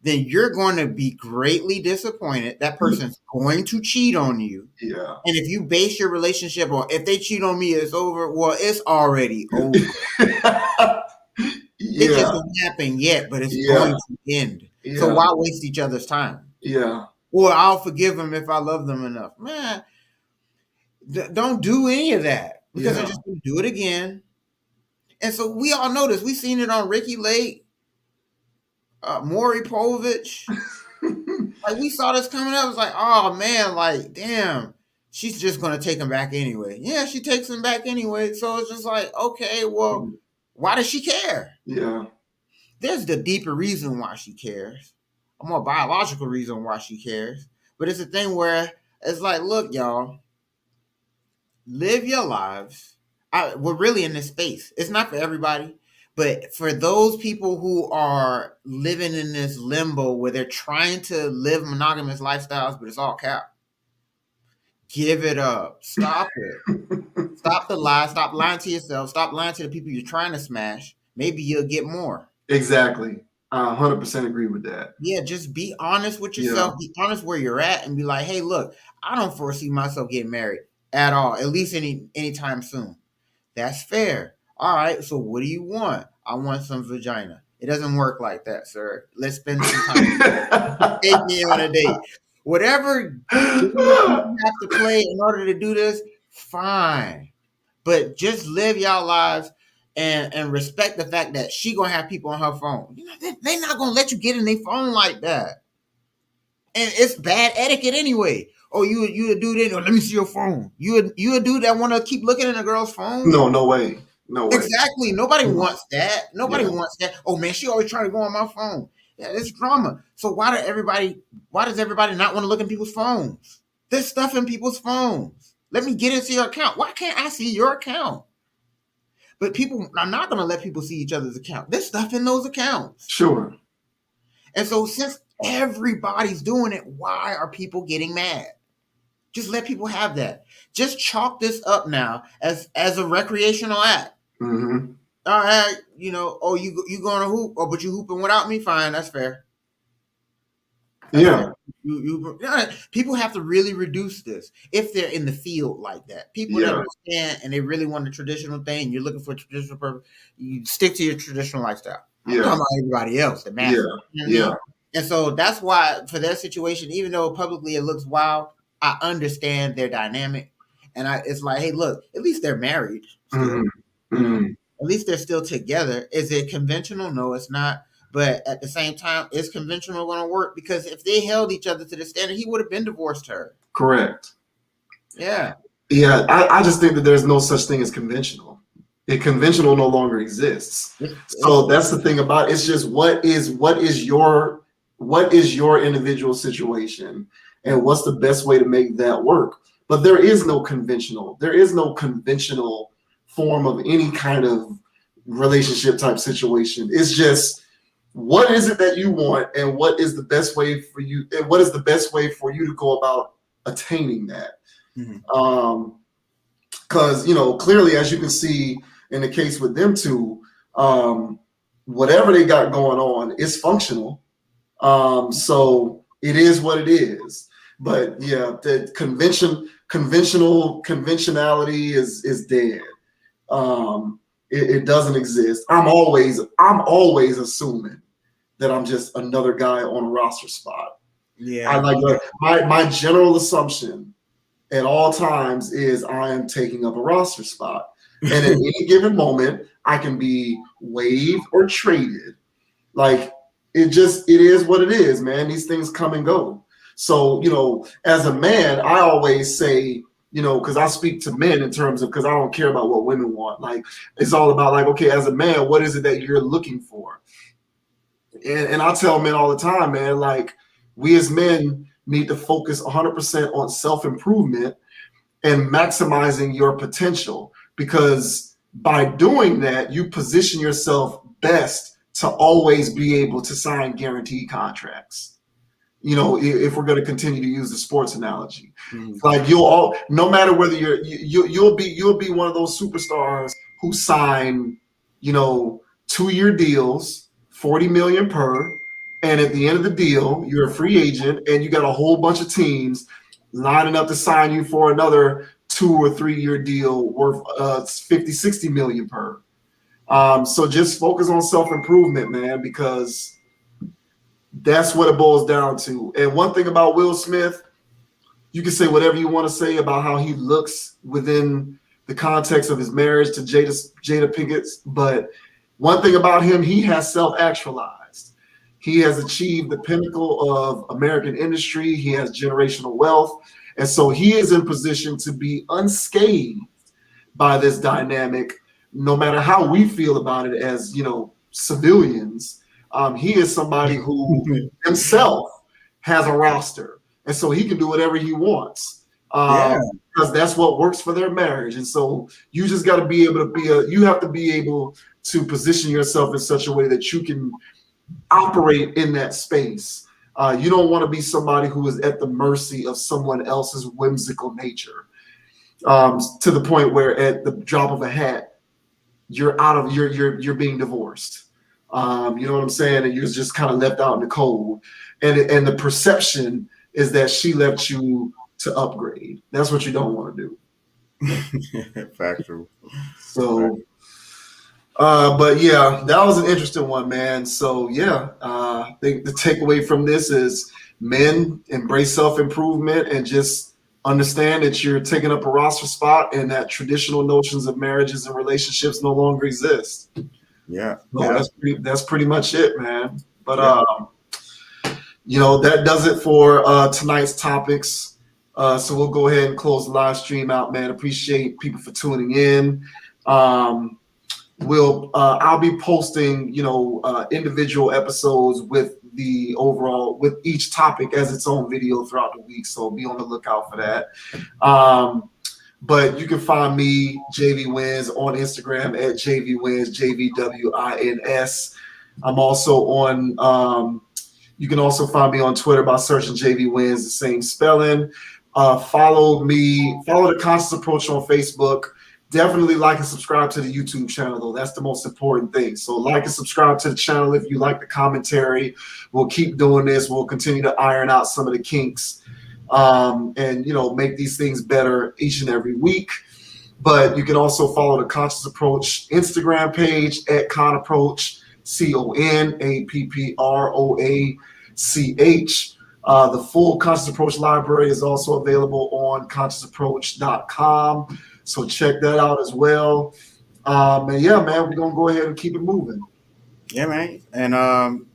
then you're going to be greatly disappointed. That person's going to cheat on you. Yeah. And if you base your relationship on, if they cheat on me, it's over. Well, it's already over. It just hasn't happened yet, but it's going to end. Yeah. So why waste each other's time? Yeah. Or I'll forgive them if I love them enough. Man, don't do any of that, because they're just going to do it again. And so we all know this. We've seen it on Ricky Lake, Maury Povich. Like, we saw this coming up. It's like, oh man, like, damn, she's just going to take him back anyway. Yeah, she takes him back anyway. So it's just like, okay, well, why does she care? Yeah. There's the deeper reason why she cares, a more biological reason why she cares. But it's a thing where it's like, look, y'all, live your lives. We're really in this space. It's not for everybody, but for those people who are living in this limbo where they're trying to live monogamous lifestyles, but it's all cap. Give it up. Stop it. Stop the lie. Stop lying to yourself. Stop lying to the people you're trying to smash. Maybe you'll get more. Exactly. I 100% agree with that. Yeah, just be honest with yourself. Be honest where you're at, and be like, "Hey, look, I don't foresee myself getting married at all, at least anytime soon." That's fair. All right. So what do you want? I want some vagina. It doesn't work like that, sir. Let's spend some time. Take me on a date. Whatever game you have to play in order to do this, fine. But just live y'all lives and respect the fact that she gonna have people on her phone. You know, they not gonna let you get in their phone like that. And it's bad etiquette anyway. Oh, you a dude in? Let me see your phone. You a dude that want to keep looking at a girl's phone? No way. No way. Exactly. Nobody wants that. Nobody wants that. Oh man, she always trying to go on my phone. Yeah, it's drama. So why does everybody not want to look at people's phones? There's stuff in people's phones. Let me get into your account. Why can't I see your account? But people are not going to let people see each other's account. There's stuff in those accounts. Sure. And so since everybody's doing it, why are people getting mad? Just let people have that. Just chalk this up now as a recreational act. Mm-hmm. All right, you going to hoop? Oh, but you hooping without me? Fine, that's fair. That's fair. People have to really reduce this if they're in the field like that. People that understand and they really want a traditional thing. You're looking for a traditional purpose. You stick to your traditional lifestyle. I'm talking about everybody else, the masses. And so that's why for their situation, even though publicly it looks wild, I understand their dynamic, and it's like, hey, look, at least they're married. At least they're still together. Is it conventional? No, it's not. But at the same time, is conventional going to work? Because if they held each other to the standard, he would have been divorced her. Correct. Yeah. Yeah, I just think that there's no such thing as conventional. Conventional no longer exists. So that's the thing about it. It's just what is your individual situation, and what's the best way to make that work. But there is no conventional. There is no conventional form of any kind of relationship type situation. It's just, what is it that you want, and what is the best way for you, and what is the best way for you to go about attaining that? Because clearly, as you can see in the case with them two, whatever they got going on is functional. So it is what it is. But yeah, the conventionality is dead. It doesn't exist. I'm always assuming that I'm just another guy on a roster spot. Yeah. I like my general assumption at all times is I am taking up a roster spot. And at any given moment, I can be waived or traded. Like it is what it is, man. These things come and go. So, as a man, I always say, because I speak to men in terms of, because I don't care about what women want. Like, it's all about like, okay, as a man, what is it that you're looking for? And I tell men all the time, man, like we as men need to focus 100% on self-improvement and maximizing your potential, because by doing that, you position yourself best to always be able to sign guaranteed contracts. If we're going to continue to use the sports analogy, like no matter whether you'll be one of those superstars who sign, 2-year deals, $40 million per, and at the end of the deal, you're a free agent and you got a whole bunch of teams lining up to sign you for another 2 or 3-year deal worth 50, 60 million per. So just focus on self-improvement, man, because that's what it boils down to. And one thing about Will Smith, you can say whatever you want to say about how he looks within the context of his marriage to Jada Pinkett, but one thing about him, he has self-actualized. He has achieved the pinnacle of American industry. He has generational wealth. And so he is in position to be unscathed by this dynamic, no matter how we feel about it as, civilians. He is somebody who himself has a roster. And so he can do whatever he wants. Because that's what works for their marriage. And so you just got to be able to you have to be able to position yourself in such a way that you can operate in that space. You don't want to be somebody who is at the mercy of someone else's whimsical nature, to the point where at the drop of a hat, you're being divorced. You know what I'm saying? And you're just kind of left out in the cold. And the perception is that she left you to upgrade. That's what you don't want to do. Factual. So, but yeah, that was an interesting one, man. So yeah, I think the takeaway from this is men embrace self-improvement and just understand that you're taking up a roster spot and that traditional notions of marriages and relationships no longer exist. Yeah. No, Yeah. that's pretty much it, man. But Yeah. you know, that does it for tonight's topics. So we'll go ahead and close the live stream out, man. Appreciate people for tuning in. I'll be posting, you know, individual episodes with the overall, with each topic as its own video throughout the week. So be on the lookout for that. But you can find me, JV Wins, on Instagram at JV Wins, JVWINS. I'm also on, you can also find me on Twitter by searching JV Wins, the same spelling. Follow the Conscious Approach on Facebook. Definitely like and subscribe to the YouTube channel, though. That's the most important thing. So like and subscribe to the channel if you like the commentary. We'll keep doing this. We'll continue to iron out some of the kinks and, you know, make these things better each and every week. But you can also follow the Conscious Approach Instagram page at Con Approach, CONAPPROACH. The full Conscious Approach library is also available on consciousapproach.com. So check that out as well. And yeah, man, we're gonna go ahead and keep it moving. Yeah, man. And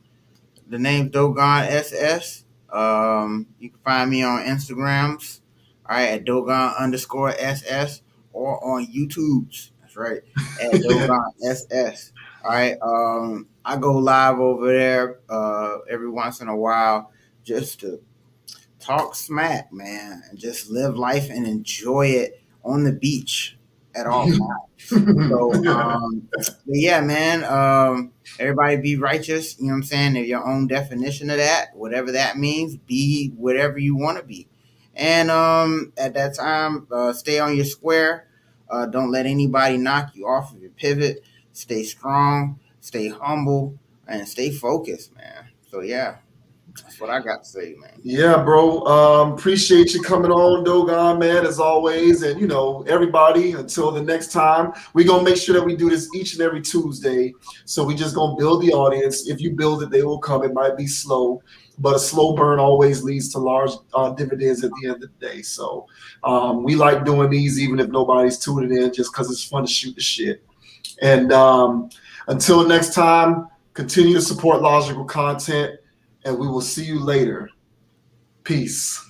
the name's Dogon SS. You can find me on Instagrams, all right, at Dogon_SS, or on YouTube's. That's right, at Dogon SS. All right. I go live over there every once in a while just to talk smack, man, and just live life and enjoy it on the beach at all times. So, yeah, man, everybody be righteous, you know what I'm saying? They're your own definition of that, whatever that means, be whatever you want to be. And at that time, stay on your square. Don't let anybody knock you off of your pivot. Stay strong, stay humble, and stay focused, man. So, yeah. That's what I got to say, man. Yeah, bro. Appreciate you coming on, Dogon, man, as always. And, you know, everybody, until the next time, we're going to make sure that we do this each and every Tuesday. So we just going to build the audience. If you build it, they will come. It might be slow, but a slow burn always leads to large dividends at the end of the day. So we like doing these, even if nobody's tuning in, just because it's fun to shoot the shit. And until next time, continue to support logical content. And we will see you later. Peace.